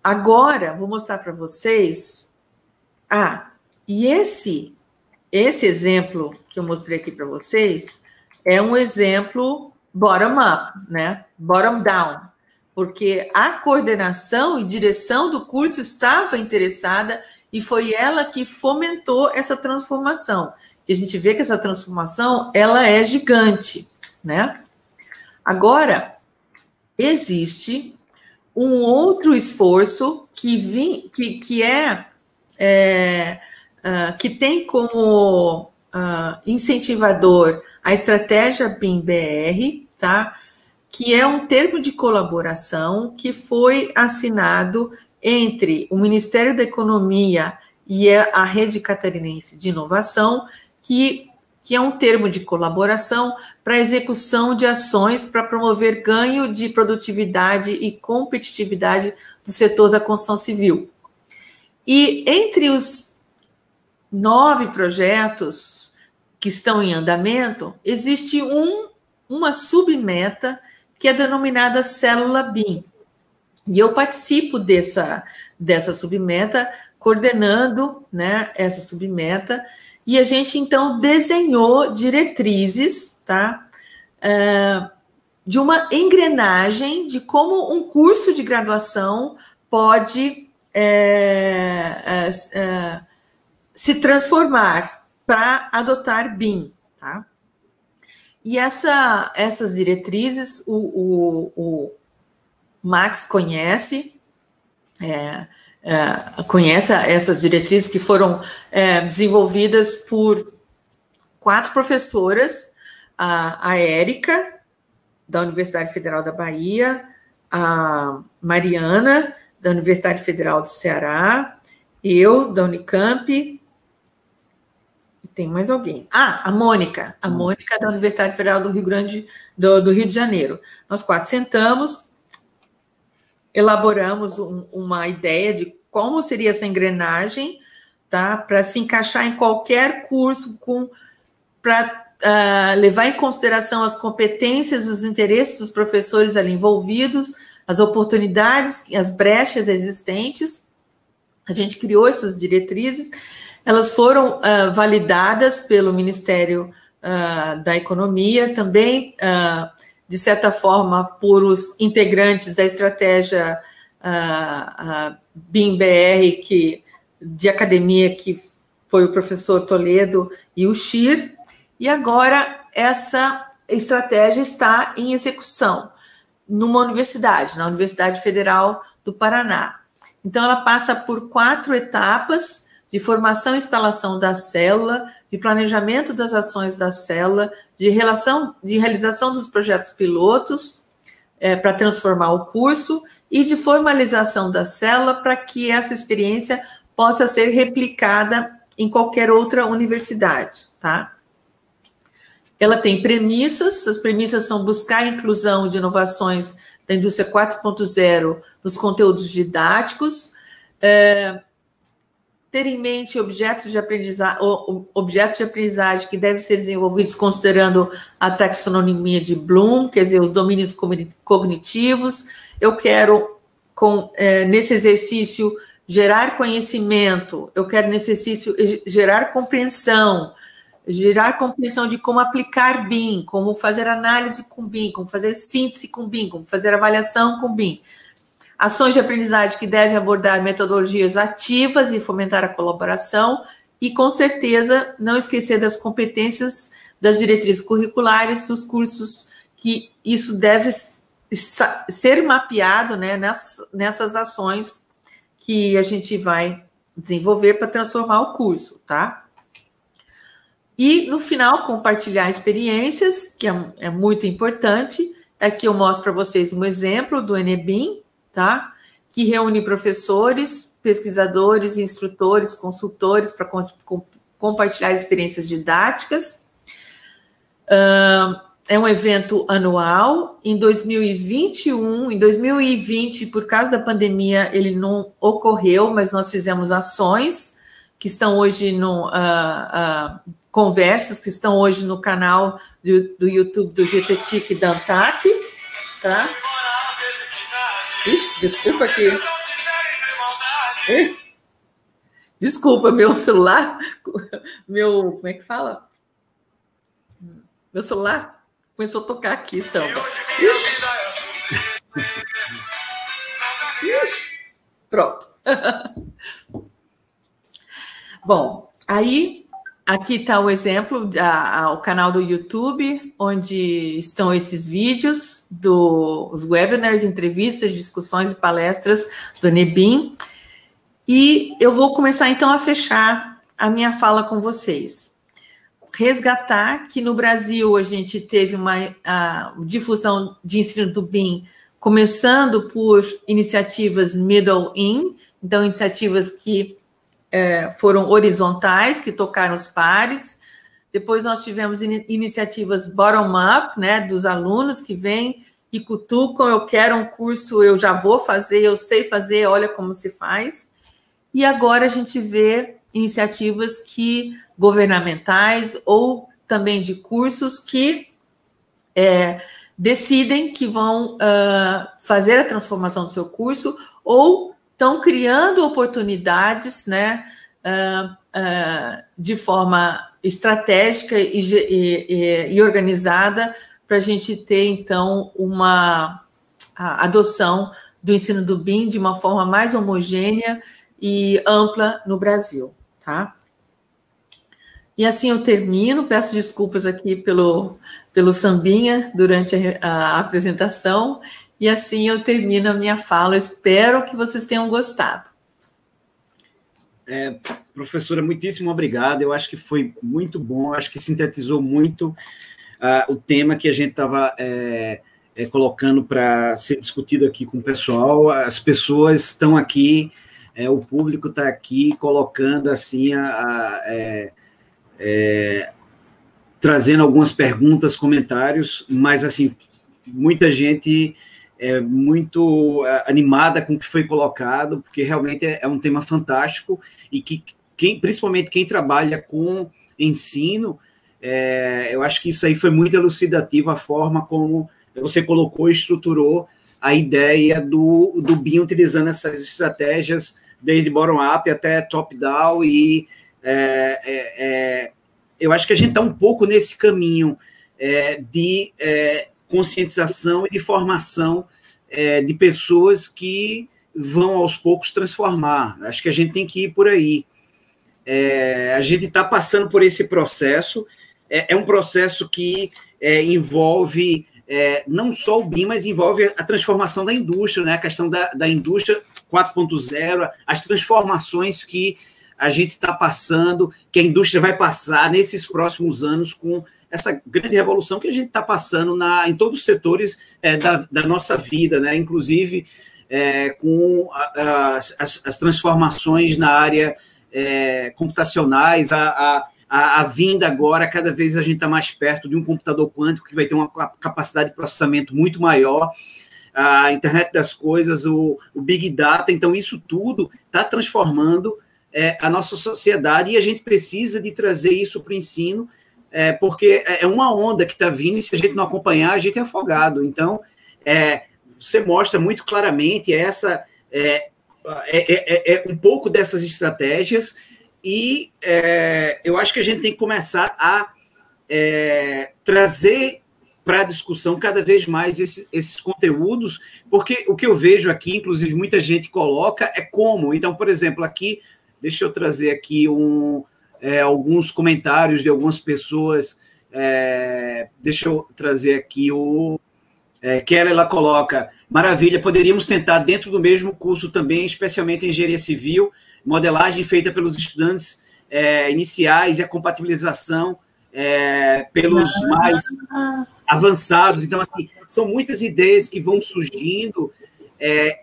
Agora, vou mostrar para vocês... e esse exemplo que eu mostrei aqui para vocês é um exemplo bottom-up, né? Bottom-down, porque a coordenação e direção do curso estava interessada e foi ela que fomentou essa transformação. E a gente vê que essa transformação, ela é gigante, né? Agora, existe um outro esforço que tem como incentivador a estratégia BIM-BR, tá? Que é um termo de colaboração que foi assinado entre o Ministério da Economia e a Rede Catarinense de Inovação, que é um termo de colaboração para a execução de ações para promover ganho de produtividade e competitividade do setor da construção civil. E entre os 9 projetos que estão em andamento, existe uma submeta que é denominada Célula BIM. E eu participo dessa submeta, coordenando, né, essa submeta, e a gente, então, desenhou diretrizes, tá, de uma engrenagem de como um curso de graduação pode se transformar para adotar BIM, tá? E essas diretrizes o Max conhece essas diretrizes que foram desenvolvidas por 4 professoras, a Érica, da Universidade Federal da Bahia, a Mariana, da Universidade Federal do Ceará, eu, da Unicamp, e tem mais alguém. A Mônica, da Universidade Federal do Rio de Janeiro. Nós 4 sentamos, elaboramos uma ideia de como seria essa engrenagem, tá, para se encaixar em qualquer curso, para levar em consideração as competências, os interesses dos professores ali envolvidos, as oportunidades, as brechas existentes. A gente criou essas diretrizes, elas foram validadas pelo Ministério da Economia, também, de certa forma, por os integrantes da estratégia BIM-BR, de academia, que foi o professor Toledo e o Shir, e agora essa estratégia está em execução numa universidade, na Universidade Federal do Paraná. Então, ela passa por 4 etapas de formação e instalação da célula, de planejamento das ações da célula, de realização dos projetos pilotos para transformar o curso e de formalização da célula para que essa experiência possa ser replicada em qualquer outra universidade, tá? Ela tem premissas, as premissas são buscar a inclusão de inovações da indústria 4.0 nos conteúdos didáticos, ter em mente objetos de aprendizagem que devem ser desenvolvidos considerando a taxonomia de Bloom, quer dizer, os domínios cognitivos. Eu quero, nesse exercício, gerar conhecimento, eu quero, nesse exercício, gerar compreensão, gerar compreensão de como aplicar BIM, como fazer análise com BIM, como fazer síntese com BIM, como fazer avaliação com BIM. Ações de aprendizagem que devem abordar metodologias ativas e fomentar a colaboração e, com certeza, não esquecer das competências das diretrizes curriculares, dos cursos, que isso deve ser mapeado, né, nessas ações que a gente vai desenvolver para transformar o curso, tá? E, no final, compartilhar experiências, que é muito importante. Aqui eu mostro para vocês um exemplo do Enebim, tá? Que reúne professores, pesquisadores, instrutores, consultores para compartilhar experiências didáticas. É um evento anual. Em 2020, por causa da pandemia, ele não ocorreu, mas nós fizemos ações que estão hoje no... conversas que estão hoje no canal do YouTube do GTTIC da ANTAC, tá? Ixi, desculpa aqui. Desculpa, meu celular, como é que fala? Meu celular começou a tocar aqui, Samba. Pronto. Bom, aí... Aqui está o exemplo, o canal do YouTube, onde estão esses vídeos dos webinars, entrevistas, discussões e palestras do Enebim. E eu vou começar, então, a fechar a minha fala com vocês. Resgatar que no Brasil a gente teve uma difusão de ensino do BIM, começando por iniciativas middle-in, então iniciativas que foram horizontais, que tocaram os pares. Depois nós tivemos iniciativas bottom-up, né, dos alunos que vêm e cutucam, eu quero um curso, eu já vou fazer, eu sei fazer, olha como se faz. E agora a gente vê iniciativas governamentais ou também de cursos que decidem que vão fazer a transformação do seu curso ou estão criando oportunidades, né, de forma estratégica e organizada para a gente ter, então, a adoção do ensino do BIM de uma forma mais homogênea e ampla no Brasil, tá? E assim eu termino, peço desculpas aqui pelo sambinha durante a apresentação, e assim eu termino a minha fala. Espero que vocês tenham gostado. Professora, muitíssimo obrigado. Eu acho que foi muito bom, acho que sintetizou muito o tema que a gente estava colocando para ser discutido aqui com o pessoal. As pessoas estão aqui, o público está aqui colocando assim, trazendo algumas perguntas, comentários, mas assim, muita gente muito animada com o que foi colocado, porque realmente é um tema fantástico e que principalmente quem trabalha com ensino, eu acho que isso aí foi muito elucidativo, a forma como você colocou e estruturou a ideia do BIM utilizando essas estratégias desde bottom-up até top-down, e eu acho que a gente está um pouco nesse caminho de conscientização e de formação de pessoas que vão aos poucos transformar. Acho que a gente tem que ir por aí. A gente está passando por esse processo, é um processo que envolve não só o BIM, mas envolve a transformação da indústria, né? A questão da indústria 4.0, as transformações que a gente está passando, que a indústria vai passar nesses próximos anos com essa grande revolução que a gente está passando em todos os setores da nossa vida, né? Inclusive com as transformações na área computacionais, a vinda agora, cada vez a gente está mais perto de um computador quântico que vai ter uma capacidade de processamento muito maior, a internet das coisas, o Big Data. Então isso tudo está transformando a nossa sociedade, e a gente precisa de trazer isso para o ensino, porque é uma onda que está vindo, e se a gente não acompanhar, a gente é afogado. Então, você mostra muito claramente um pouco dessas estratégias, eu acho que a gente tem que começar a trazer para a discussão cada vez mais esses conteúdos, porque o que eu vejo aqui, inclusive muita gente coloca, é como. Então, por exemplo, aqui, deixa eu trazer aqui alguns comentários de algumas pessoas. Deixa eu trazer aqui Kelly, ela coloca: maravilha, poderíamos tentar dentro do mesmo curso também, especialmente em engenharia civil, modelagem feita pelos estudantes iniciais e a compatibilização pelos mais avançados. Então, assim, são muitas ideias que vão surgindo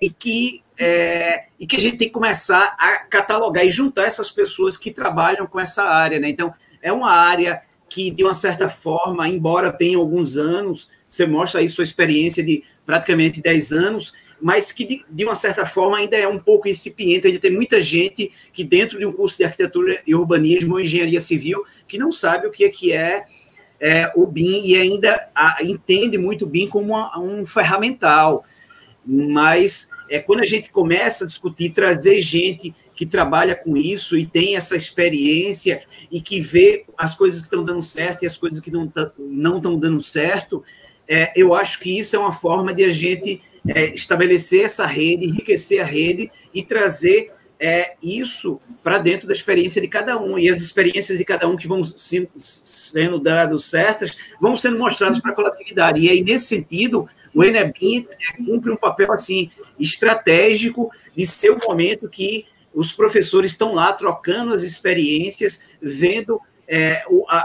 e que a gente tem que começar a catalogar e juntar essas pessoas que trabalham com essa área, né? Então, é uma área que, de uma certa forma, embora tenha alguns anos, você mostra aí sua experiência de praticamente 10 anos, mas que, de uma certa forma, ainda é um pouco incipiente. Ainda tem muita gente que, dentro de um curso de arquitetura e urbanismo ou engenharia civil, que não sabe o que é o BIM e ainda entende muito o BIM como um ferramental. Mas quando a gente começa a discutir, trazer gente que trabalha com isso e tem essa experiência e que vê as coisas que estão dando certo e as coisas que não estão dando certo, eu acho que isso é uma forma de a gente estabelecer essa rede, enriquecer a rede e trazer isso para dentro da experiência de cada um. E as experiências de cada um que vão sendo dadas certas vão sendo mostradas para a coletividade. E aí, nesse sentido, o Enebim cumpre um papel assim estratégico de ser o momento que os professores estão lá trocando as experiências, vendo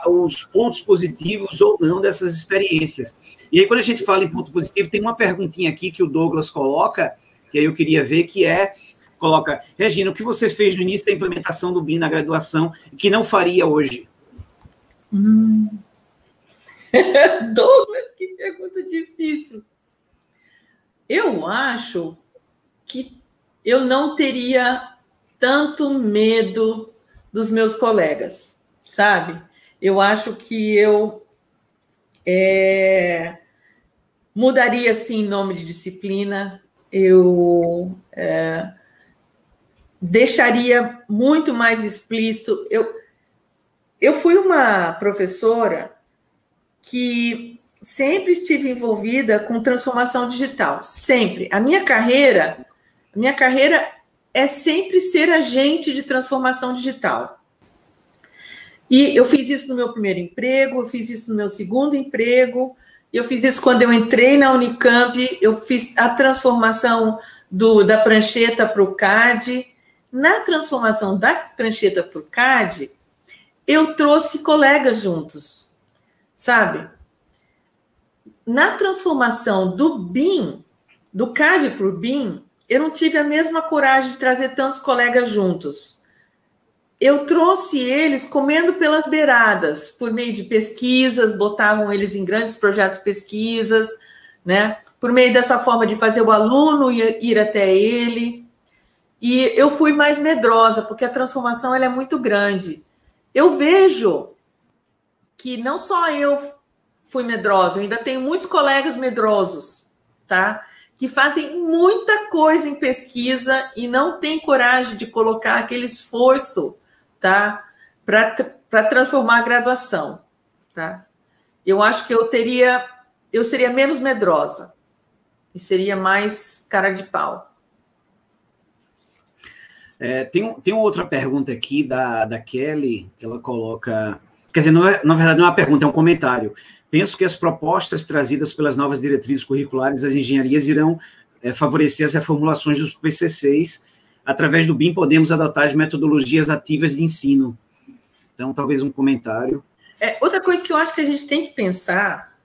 os pontos positivos ou não dessas experiências. E aí, quando a gente fala em ponto positivo, tem uma perguntinha aqui que o Douglas coloca, que aí eu queria ver, que coloca: Regina, o que você fez no início da implementação do BIM na graduação que não faria hoje? Douglas, que pergunta difícil. Eu acho que eu não teria tanto medo dos meus colegas, sabe? Eu acho que eu mudaria, sim, nome de disciplina, eu deixaria muito mais explícito. Eu fui uma professora que sempre estive envolvida com transformação digital, sempre. A minha carreira é sempre ser agente de transformação digital. E eu fiz isso no meu primeiro emprego, eu fiz isso no meu segundo emprego, eu fiz isso quando eu entrei na Unicamp, eu fiz a transformação da prancheta para o CAD. Na transformação da prancheta para o CAD, eu trouxe colegas juntos, sabe? Na transformação do BIM, do CAD para o BIM, eu não tive a mesma coragem de trazer tantos colegas juntos. Eu trouxe eles comendo pelas beiradas, por meio de pesquisas, botavam eles em grandes projetos de pesquisas, né? Por meio dessa forma de fazer o aluno ir até ele. E eu fui mais medrosa, porque a transformação ela é muito grande. Eu vejo que não só eu fui medrosa, eu ainda tenho muitos colegas medrosos, tá? Que fazem muita coisa em pesquisa e não têm coragem de colocar aquele esforço, tá? Para transformar a graduação, tá? Eu acho que eu seria menos medrosa e seria mais cara de pau. Tem uma outra pergunta aqui da Kelly, que ela coloca... Quer dizer, na verdade não é uma pergunta, é um comentário. Penso que as propostas trazidas pelas novas diretrizes curriculares das engenharias irão favorecer as reformulações dos PCCs. Através do BIM, podemos adotar as metodologias ativas de ensino. Então, talvez um comentário. Outra coisa que eu acho que a gente tem que pensar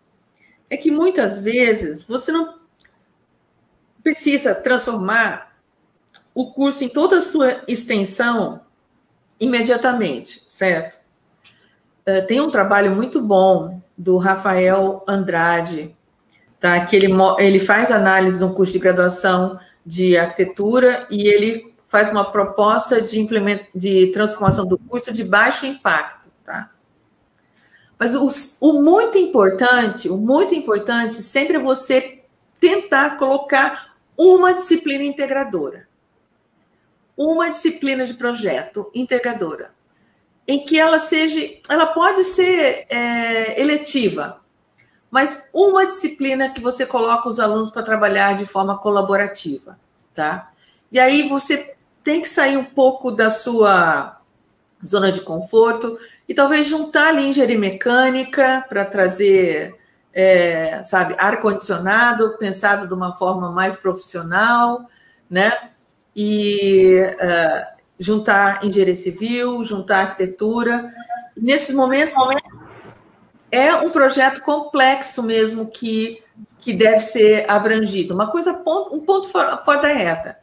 é que, muitas vezes, você não precisa transformar o curso em toda a sua extensão imediatamente, certo? Tem um trabalho muito bom do Rafael Andrade, tá? Que ele faz análise no curso de graduação de arquitetura e ele faz uma proposta de transformação do curso de baixo impacto, tá? Mas o muito importante sempre é você tentar colocar uma disciplina integradora. Uma disciplina de projeto integradora. em que ela pode ser eletiva, mas uma disciplina que você coloca os alunos para trabalhar de forma colaborativa, tá? E aí você tem que sair um pouco da sua zona de conforto e talvez juntar ali engenharia mecânica para trazer, sabe, ar-condicionado pensado de uma forma mais profissional, né? E juntar engenharia civil, juntar arquitetura. Nesses momentos, é um projeto complexo mesmo que deve ser abrangido. Uma coisa, um ponto fora da reta.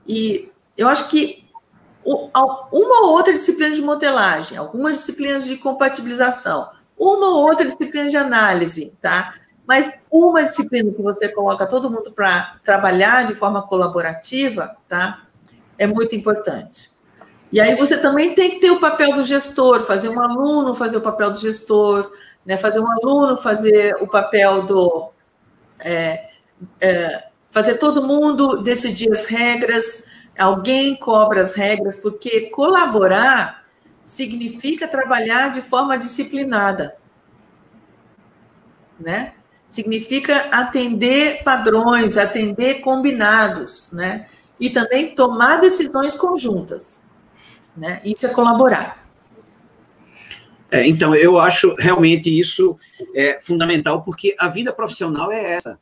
E eu acho que uma ou outra disciplina de modelagem, algumas disciplinas de compatibilização, uma ou outra disciplina de análise, tá? Mas uma disciplina que você coloca todo mundo para trabalhar de forma colaborativa, tá? É muito importante. E aí você também tem que ter o papel do gestor, fazer um aluno fazer o papel do gestor, né? Fazer um aluno fazer o papel do... fazer todo mundo decidir as regras, alguém cobra as regras, porque colaborar significa trabalhar de forma disciplinada, né? Significa atender padrões, atender combinados, né? E também tomar decisões conjuntas, né? Isso é colaborar. Então, eu acho realmente isso fundamental, porque a vida profissional é essa.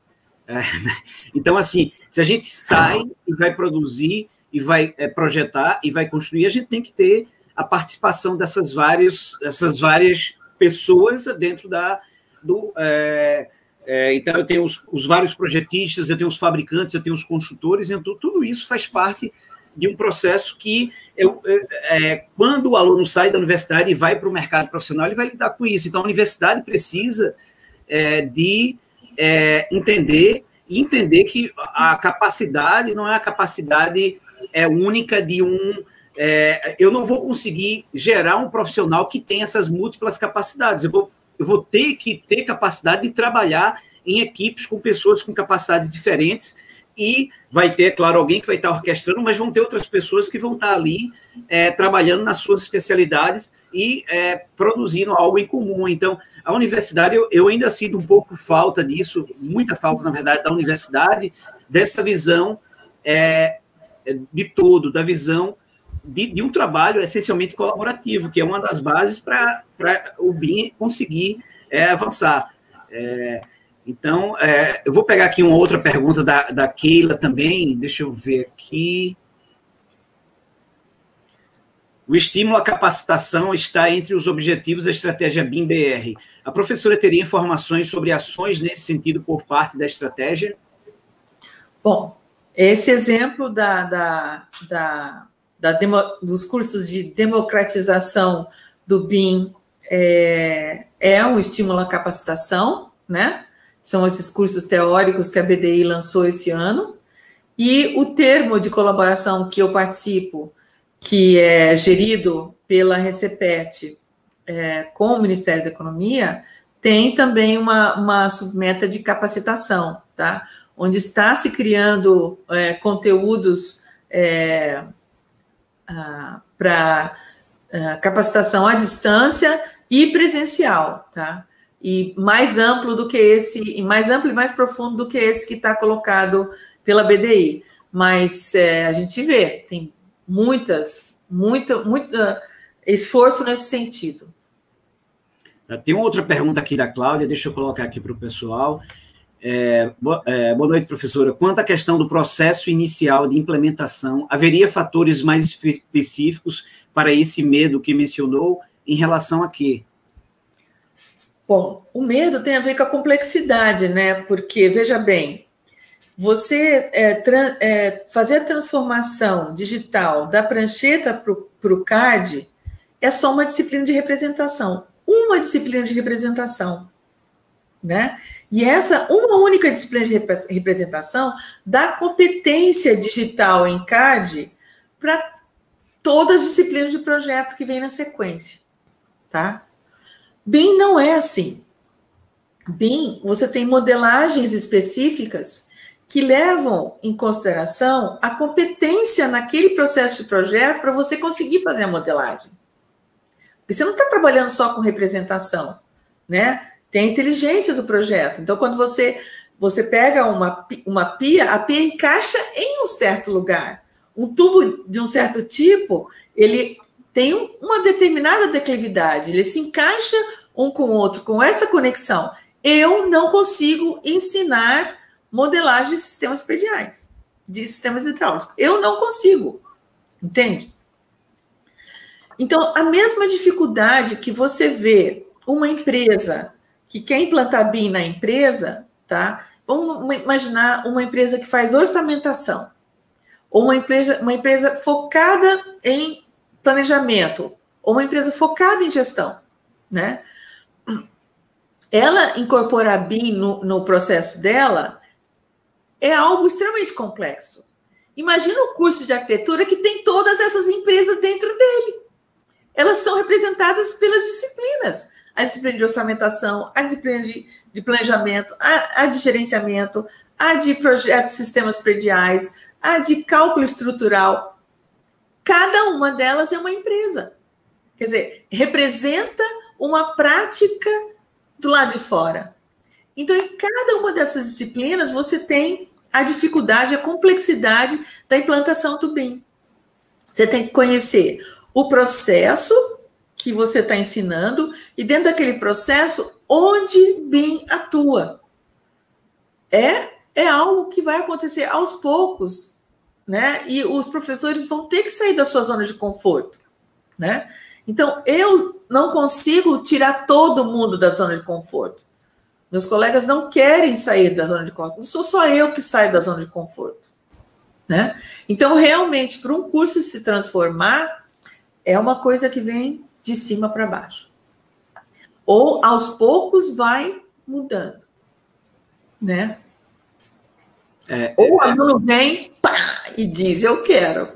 Então, assim, se a gente sai e vai produzir, e vai projetar, e vai construir, a gente tem que ter a participação dessas várias pessoas dentro então, eu tenho os vários projetistas, eu tenho os fabricantes, eu tenho os construtores, então tudo isso faz parte de um processo que, quando o aluno sai da universidade e vai para o mercado profissional, ele vai lidar com isso. Então, a universidade precisa de entender que a capacidade não é a capacidade única de eu não vou conseguir gerar um profissional que tenha essas múltiplas capacidades. Eu vou ter que ter capacidade de trabalhar em equipes com pessoas com capacidades diferentes e vai ter, claro, alguém que vai estar orquestrando, mas vão ter outras pessoas que vão estar ali trabalhando nas suas especialidades e produzindo algo em comum. Então, a universidade, eu ainda sinto um pouco falta disso, muita falta, na verdade, da universidade, dessa visão de todo, da visão de um trabalho essencialmente colaborativo, que é uma das bases para o BIM conseguir avançar. Então, eu vou pegar aqui uma outra pergunta da Keila também, deixa eu ver aqui. O estímulo à capacitação está entre os objetivos da estratégia BIM-BR. A professora teria informações sobre ações nesse sentido por parte da estratégia? Bom, esse exemplo dos cursos de democratização do BIM é um estímulo à capacitação, né? São esses cursos teóricos que a BDI lançou esse ano, e o termo de colaboração que eu participo, que é gerido pela Recepet com o Ministério da Economia, tem também uma submeta de capacitação, tá? Onde está se criando conteúdos para capacitação à distância e presencial, tá? E mais amplo do que esse, e mais amplo e mais profundo do que esse que está colocado pela BDI. Mas a gente vê, tem muito esforço nesse sentido. Tem uma outra pergunta aqui da Cláudia, deixa eu colocar aqui para o pessoal. Boa noite, professora. Quanto à questão do processo inicial de implementação, haveria fatores mais específicos para esse medo que mencionou em relação a quê? Bom, o medo tem a ver com a complexidade, né? Porque, veja bem, você fazer a transformação digital da prancheta para o CAD é só uma disciplina de representação. Uma disciplina de representação, né? E essa uma única disciplina de representação dá competência digital em CAD para todas as disciplinas de projeto que vem na sequência, tá? BIM não é assim. BIM, você tem modelagens específicas que levam em consideração a competência naquele processo de projeto para você conseguir fazer a modelagem. Porque você não está trabalhando só com representação, né? Tem a inteligência do projeto. Então, quando você pega uma pia, a pia encaixa em um certo lugar. Um tubo de um certo tipo, ele tem uma determinada declividade, ele se encaixa um com o outro, com essa conexão. Eu não consigo ensinar modelagem de sistemas prediais, de sistemas hidráulicos. Eu não consigo, entende? Então, a mesma dificuldade que você vê uma empresa que quer implantar BIM na empresa, tá? Vamos imaginar uma empresa que faz orçamentação, ou uma empresa focada em planejamento, ou uma empresa focada em gestão, né? Ela incorporar BIM no processo dela é algo extremamente complexo. Imagina o curso de arquitetura que tem todas essas empresas dentro dele. Elas são representadas pelas disciplinas. A disciplina de orçamentação, a disciplina de planejamento, a de gerenciamento, a de projetos e sistemas prediais, a de cálculo estrutural. Cada uma delas é uma empresa. Quer dizer, representa uma prática do lado de fora. Então, em cada uma dessas disciplinas, você tem a dificuldade, a complexidade da implantação do BIM. Você tem que conhecer o processo que você está ensinando e, dentro daquele processo, onde BIM atua. É algo que vai acontecer aos poucos, né? E os professores vão ter que sair da sua zona de conforto, né? Então, eu não consigo tirar todo mundo da zona de conforto. Meus colegas não querem sair da zona de conforto. Não sou só eu que saio da zona de conforto, né? Então, realmente, para um curso se transformar, é uma coisa que vem de cima para baixo. Ou, aos poucos, vai mudando, né? Ou o aluno vem, pá, e diz, eu quero.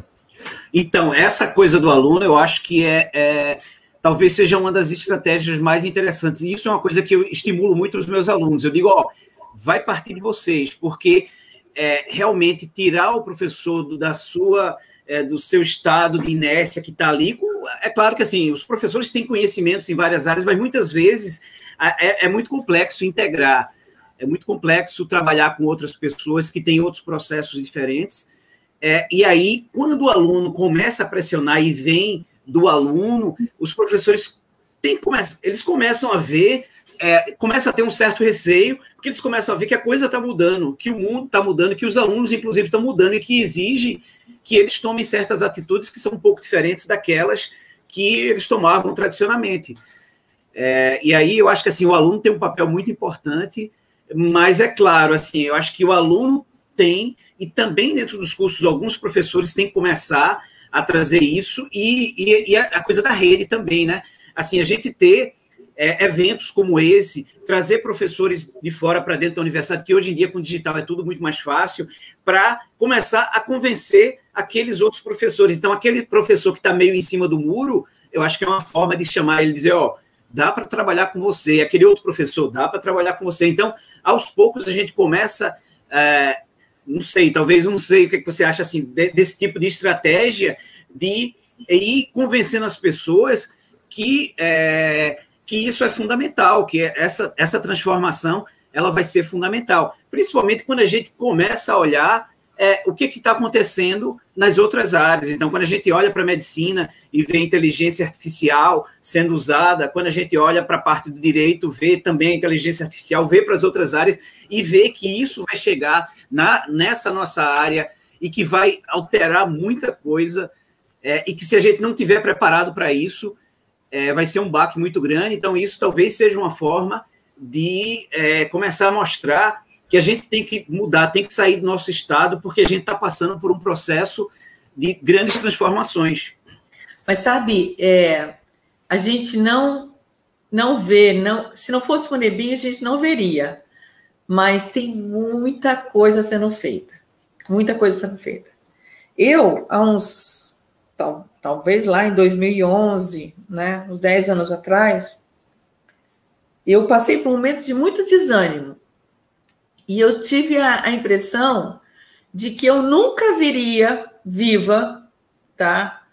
Então, essa coisa do aluno, eu acho que talvez seja uma das estratégias mais interessantes. E isso é uma coisa que eu estimulo muito os meus alunos. Eu digo, vai partir de vocês, porque realmente tirar o professor do seu estado de inércia que está ali. É claro que assim, os professores têm conhecimentos em várias áreas, mas muitas vezes é muito complexo integrar, é muito complexo trabalhar com outras pessoas que têm outros processos diferentes. E aí, quando o aluno começa a pressionar e vem do aluno, os professores eles começam a ver, começam a ter um certo receio, porque eles começam a ver que a coisa está mudando, que o mundo está mudando, que os alunos, inclusive, estão mudando e que exigem que eles tomem certas atitudes que são um pouco diferentes daquelas que eles tomavam tradicionalmente. E aí eu acho que assim, o aluno tem um papel muito importante, mas é claro, assim, eu acho que o aluno tem, e também dentro dos cursos, alguns professores têm que começar a trazer isso, e a coisa da rede também, né? Assim, a gente ter eventos como esse, trazer professores de fora para dentro da universidade, que hoje em dia com o digital é tudo muito mais fácil, para começar a convencer aqueles outros professores. Então, aquele professor que está meio em cima do muro, eu acho que é uma forma de chamar ele, dizer, dá para trabalhar com você, aquele outro professor, dá para trabalhar com você. Então, aos poucos, a gente começa, não sei o que você acha assim, desse tipo de estratégia de ir convencendo as pessoas que isso é fundamental, que essa transformação ela vai ser fundamental, principalmente quando a gente começa a olhar o que está acontecendo nas outras áreas. Então, quando a gente olha para a medicina e vê inteligência artificial sendo usada, quando a gente olha para a parte do direito, vê também a inteligência artificial, vê para as outras áreas e vê que isso vai chegar nessa nossa área e que vai alterar muita coisa, e que se a gente não tiver preparado para isso, vai ser um baque muito grande. Então, isso talvez seja uma forma de começar a mostrar que a gente tem que mudar, tem que sair do nosso estado, porque a gente está passando por um processo de grandes transformações. Mas, sabe, a gente não vê, se não fosse Funebim, a gente não veria, mas tem muita coisa sendo feita, muita coisa sendo feita. Eu, há uns, talvez lá em 2011, né, uns 10 anos atrás, eu passei por um momento de muito desânimo, e eu tive a impressão de que eu nunca viria viva, tá,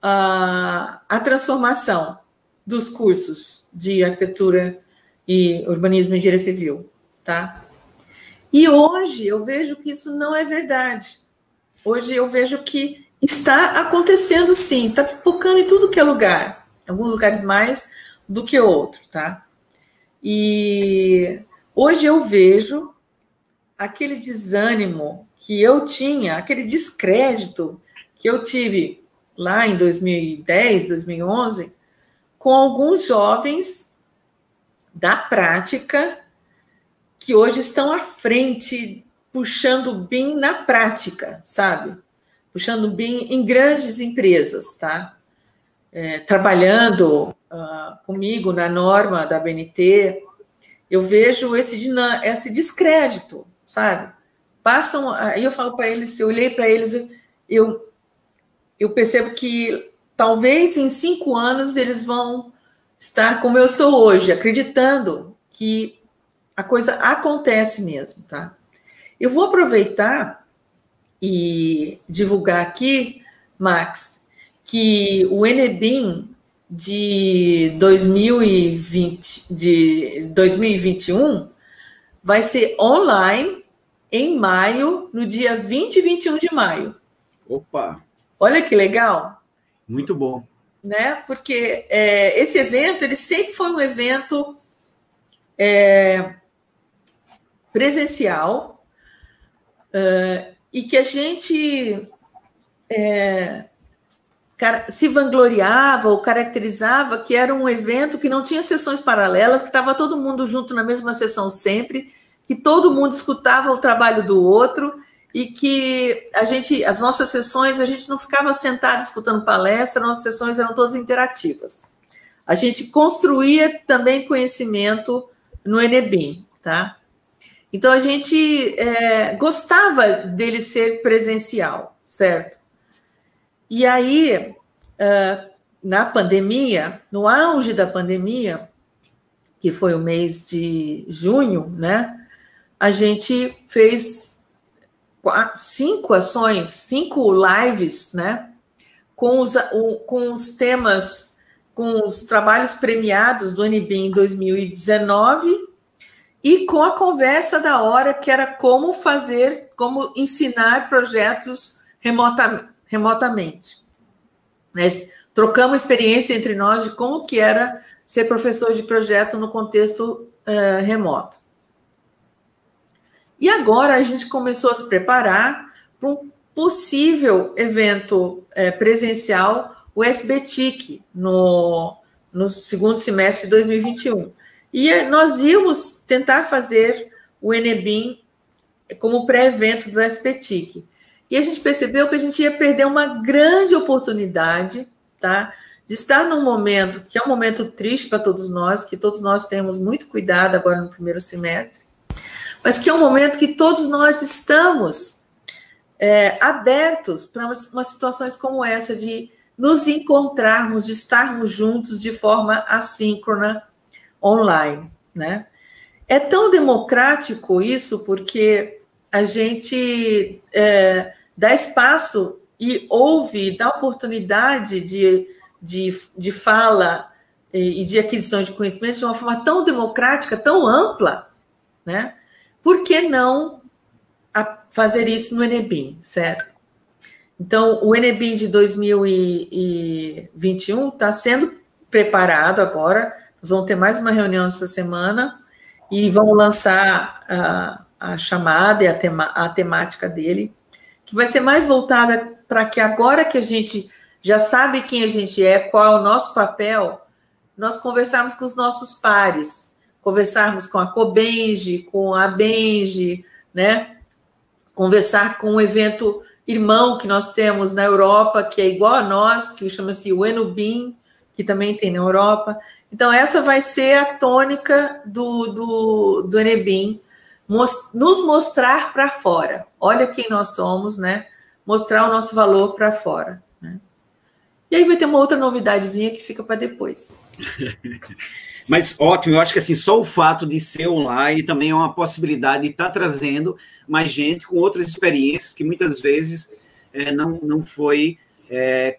a transformação, dos cursos de arquitetura e urbanismo e engenharia civil, tá? E hoje eu vejo que isso não é verdade. Hoje eu vejo que está acontecendo sim, está pipocando em tudo que é lugar, em alguns lugares mais do que outro, tá? E hoje eu vejo aquele desânimo que eu tinha, aquele descrédito que eu tive lá em 2010, 2011, com alguns jovens da prática que hoje estão à frente, puxando o BIM na prática, sabe? Puxando o BIM em grandes empresas, tá? Trabalhando comigo na norma da BNT, eu vejo esse descrédito, sabe? Passam, aí eu falo para eles, eu olhei para eles, eu percebo que talvez em 5 anos eles vão estar como eu estou hoje, acreditando que a coisa acontece mesmo, tá? Eu vou aproveitar e divulgar aqui, Max, que o Enebim de 2021 vai ser online em maio, no dia 20 e 21 de maio. Opa! Olha que legal. Muito bom. Né? Porque esse evento, ele sempre foi um evento presencial e que a gente se vangloriava ou caracterizava que era um evento que não tinha sessões paralelas, que estava todo mundo junto na mesma sessão sempre, que todo mundo escutava o trabalho do outro e que as nossas sessões, a gente não ficava sentado escutando palestra, nossas sessões eram todas interativas. A gente construía também conhecimento no Enebim, tá? Então, a gente gostava dele ser presencial, certo? E aí, na pandemia, no auge da pandemia, que foi o mês de junho, né? A gente fez 5 ações, 5 lives, né? Com os temas, com os trabalhos premiados do Enebim em 2019 e com a conversa da hora, que era como ensinar projetos remotamente. Né? Trocamos experiência entre nós de como que era ser professor de projeto no contexto remoto. E agora a gente começou a se preparar para um possível evento presencial, o SBTIC, no segundo semestre de 2021. E nós íamos tentar fazer o Enebim como pré-evento do SBTIC. E a gente percebeu que a gente ia perder uma grande oportunidade, tá? De estar num momento que é um momento triste para todos nós, que todos nós temos muito cuidado agora no primeiro semestre, mas que é um momento que todos nós estamos abertos para umas situações como essa, de nos encontrarmos, de estarmos juntos de forma assíncrona, online, né? É tão democrático isso, porque a gente dá espaço e ouve, dá oportunidade de fala e de aquisição de conhecimento de uma forma tão democrática, tão ampla, né? Por que não fazer isso no Enebim, certo? Então, o Enebim de 2021 está sendo preparado agora, nós vamos ter mais uma reunião essa semana e vamos lançar a chamada e a temática dele, que vai ser mais voltada para que agora que a gente já sabe quem a gente é, qual é o nosso papel, nós conversarmos com os nossos pares, conversarmos com a Cobenge, com a Benge, né? Conversar com um evento irmão que nós temos na Europa, que é igual a nós, que chama-se o Enubim, que também tem na Europa. Então, essa vai ser a tônica do Enebim, nos mostrar para fora. Olha quem nós somos, né? Mostrar o nosso valor para fora. Né? E aí vai ter uma outra novidadezinha que fica para depois. Mas ótimo, eu acho que assim, só o fato de ser online também é uma possibilidade de estar trazendo mais gente com outras experiências que muitas vezes não foi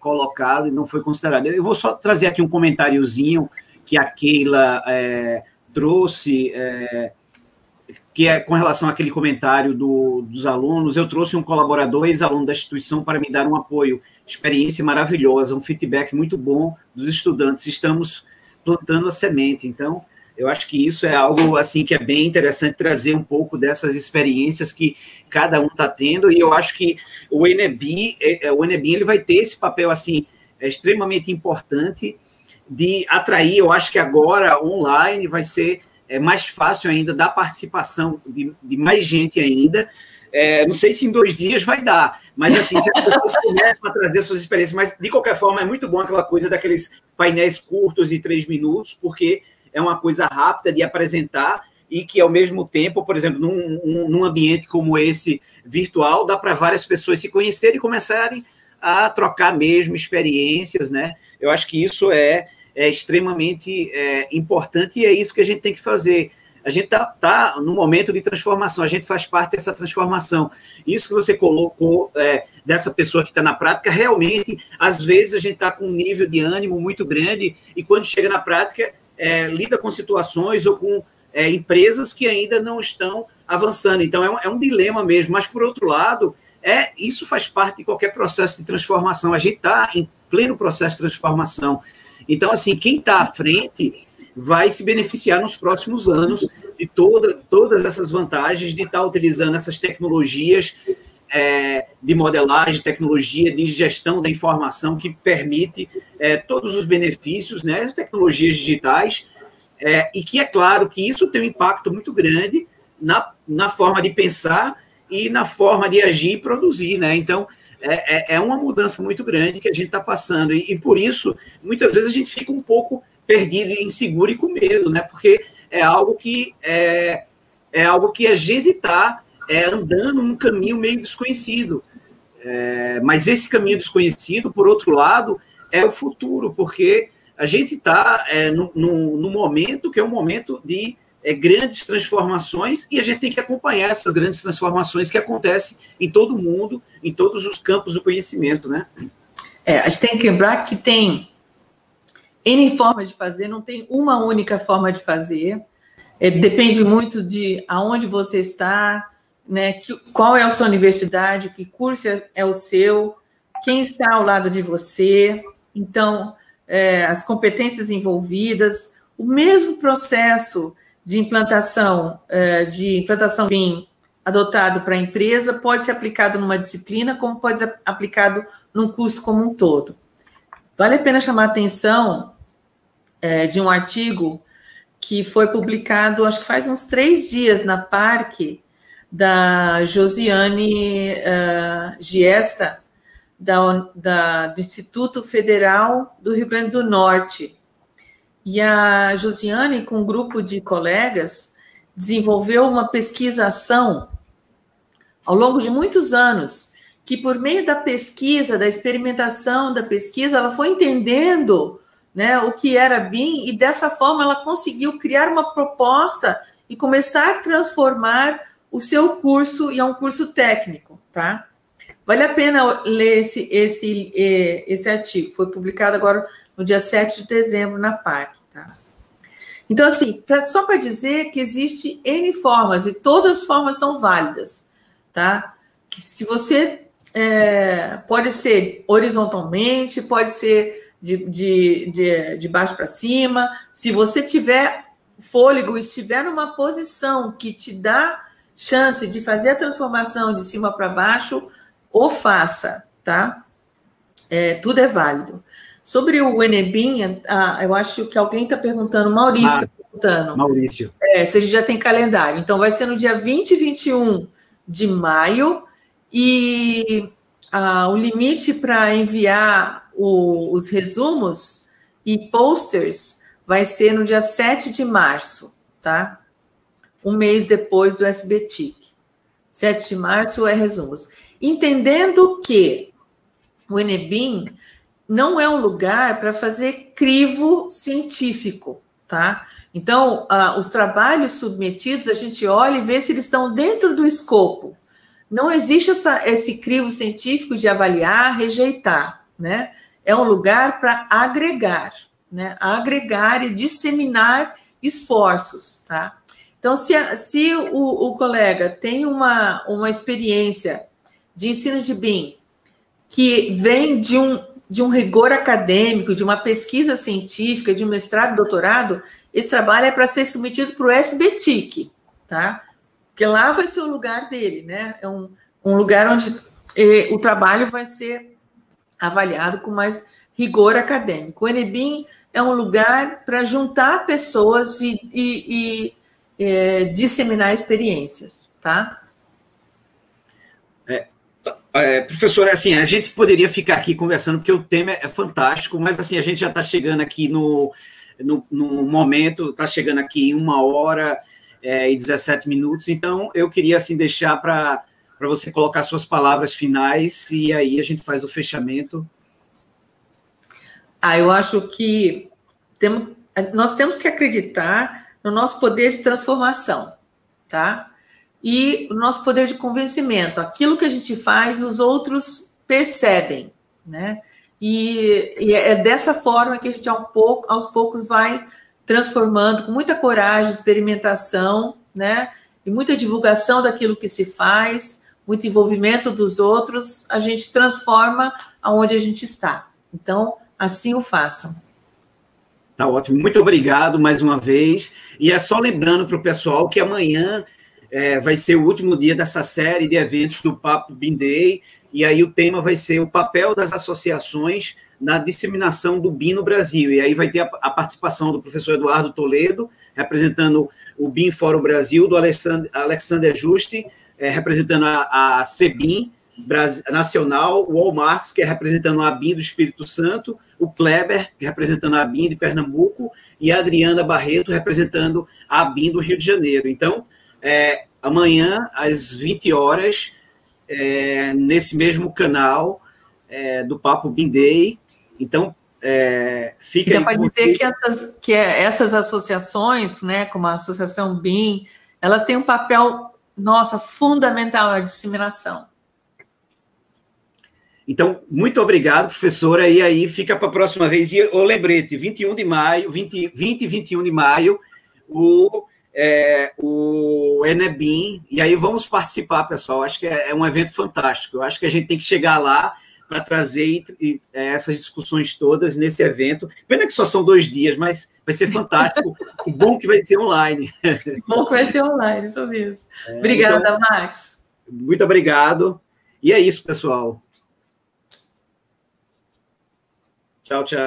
colocado e não foi considerado. Eu vou só trazer aqui um comentáriozinho que a Keila trouxe, que é com relação àquele comentário dos alunos. Eu trouxe um colaborador, ex-aluno da instituição, para me dar um apoio. Experiência maravilhosa, um feedback muito bom dos estudantes. Estamos plantando a semente. Então, eu acho que isso é algo assim que é bem interessante, trazer um pouco dessas experiências que cada um está tendo, e eu acho que o Enebim ele vai ter esse papel assim extremamente importante de atrair. Eu acho que agora online vai ser mais fácil ainda da participação de mais gente ainda. Não sei se em 2 dias vai dar, mas assim, se as pessoas começam a trazer suas experiências, mas de qualquer forma é muito bom aquela coisa daqueles painéis curtos de 3 minutos, porque é uma coisa rápida de apresentar e que, ao mesmo tempo, por exemplo, num ambiente como esse virtual, dá para várias pessoas se conhecerem e começarem a trocar mesmo experiências, né? Eu acho que isso é extremamente importante, e é isso que a gente tem que fazer. A gente tá no momento de transformação, a gente faz parte dessa transformação. Isso que você colocou dessa pessoa que está na prática, realmente, às vezes a gente está com um nível de ânimo muito grande, e quando chega na prática, lida com situações ou com empresas que ainda não estão avançando. Então, é um dilema mesmo. Mas, por outro lado, isso faz parte de qualquer processo de transformação. A gente está em pleno processo de transformação. Então, assim, quem está à frente vai se beneficiar nos próximos anos de todas essas vantagens de estar utilizando essas tecnologias de modelagem, tecnologia de gestão da informação, que permite todos os benefícios, né, as tecnologias digitais, e que é claro que isso tem um impacto muito grande na forma de pensar e na forma de agir e produzir, né? Então, é uma mudança muito grande que a gente está passando, e por isso, muitas vezes a gente fica um pouco perdido, inseguro e com medo, né? Porque é algo que a gente está andando num caminho meio desconhecido. Mas esse caminho desconhecido, por outro lado, é o futuro, porque a gente está num momento que é um momento de grandes transformações, e a gente tem que acompanhar essas grandes transformações que acontecem em todo mundo, em todos os campos do conhecimento, né? A gente tem que lembrar que tem N formas de fazer, não tem uma única forma de fazer. Depende muito de aonde você está, né? Qual é a sua universidade, que curso é o seu, quem está ao lado de você. Então, as competências envolvidas, o mesmo processo de implantação BIM adotado para a empresa pode ser aplicado numa disciplina, como pode ser aplicado num curso como um todo. Vale a pena chamar a atenção de um artigo que foi publicado, acho que faz uns 3 dias, na PARC, da Josiane Giesta, do Instituto Federal do Rio Grande do Norte. E a Josiane, com um grupo de colegas, desenvolveu uma pesquisação ao longo de muitos anos, que por meio da pesquisa, da experimentação da pesquisa, ela foi entendendo, né, o que era BIM, e dessa forma ela conseguiu criar uma proposta e começar a transformar o seu curso em um curso técnico, tá? Vale a pena ler esse artigo, foi publicado agora no dia 7 de dezembro na PARC, tá? Então, assim, só para dizer que existe N formas, e todas as formas são válidas, tá? Que se você pode ser horizontalmente, pode ser de baixo para cima. Se você tiver fôlego e estiver numa posição que te dá chance de fazer a transformação de cima para baixo, ou faça, tá? Tudo é válido. Sobre o Enebim, eu acho que alguém está perguntando, Maurício está perguntando. Maurício. Se a gente já tem calendário. Então, vai ser no dia 20 e 21 de maio, e o limite para enviar os resumos e posters vai ser no dia 7 de março, tá? Um mês depois do SBTIC. 7 de março é resumos. Entendendo que o Enebim não é um lugar para fazer crivo científico, tá? Então, os trabalhos submetidos, a gente olha e vê se eles estão dentro do escopo. Não existe esse crivo científico de avaliar, rejeitar, né? É um lugar para agregar, né, a agregar e disseminar esforços, tá? Então, se o colega tem uma experiência de ensino de BIM que vem de um rigor acadêmico, de uma pesquisa científica, de um mestrado, doutorado, esse trabalho é para ser submetido para o SBTIC, tá? Porque lá vai ser o lugar dele, né? É um lugar onde o trabalho vai ser avaliado com mais rigor acadêmico. O NBIM é um lugar para juntar pessoas e disseminar experiências, tá? Professora, assim, a gente poderia ficar aqui conversando, porque o tema é fantástico, mas assim, a gente já está chegando aqui no momento, está chegando aqui em 1h e 17 minutos, então eu queria assim, deixar para você colocar suas palavras finais e aí a gente faz o fechamento. Eu acho que nós temos que acreditar no nosso poder de transformação, tá? E o nosso poder de convencimento. Aquilo que a gente faz, os outros percebem, né? E é dessa forma que a gente, aos poucos, vai transformando, com muita coragem, experimentação, né? E muita divulgação daquilo que se faz, muito envolvimento dos outros, a gente transforma aonde a gente está. Então, assim o façam. Tá ótimo. Muito obrigado mais uma vez. E é só lembrando para o pessoal que amanhã vai ser o último dia dessa série de eventos do Papo BIM Day, e aí o tema vai ser o papel das associações na disseminação do BIM no Brasil. E aí vai ter a participação do professor Eduardo Toledo, representando o BIM Fórum Brasil, do Alexander Juste, representando a CBIM Nacional, o Walmart, que é representando a BIM do Espírito Santo, o Kleber, que é representando a BIM de Pernambuco, e a Adriana Barreto, representando a BIM do Rio de Janeiro. Então, amanhã, às 20 horas, nesse mesmo canal do Papo BIM Day. Então, fica aí. Pode dizer que essas associações, né, como a Associação BIM, elas têm um papel, fundamental na disseminação. Então, muito obrigado, professora, e aí fica para a próxima vez. E o lembrete, 21 de maio, 20 e 21 de maio, o NBIM, e aí vamos participar, pessoal. Acho que é um evento fantástico. Eu acho que a gente tem que chegar lá para trazer essas discussões todas nesse evento. Pena que só são 2 dias, mas vai ser fantástico. O bom que vai ser online. Bom que vai ser online, isso mesmo. Obrigada, então, Max. Muito obrigado. E é isso, pessoal. Tchau, tchau.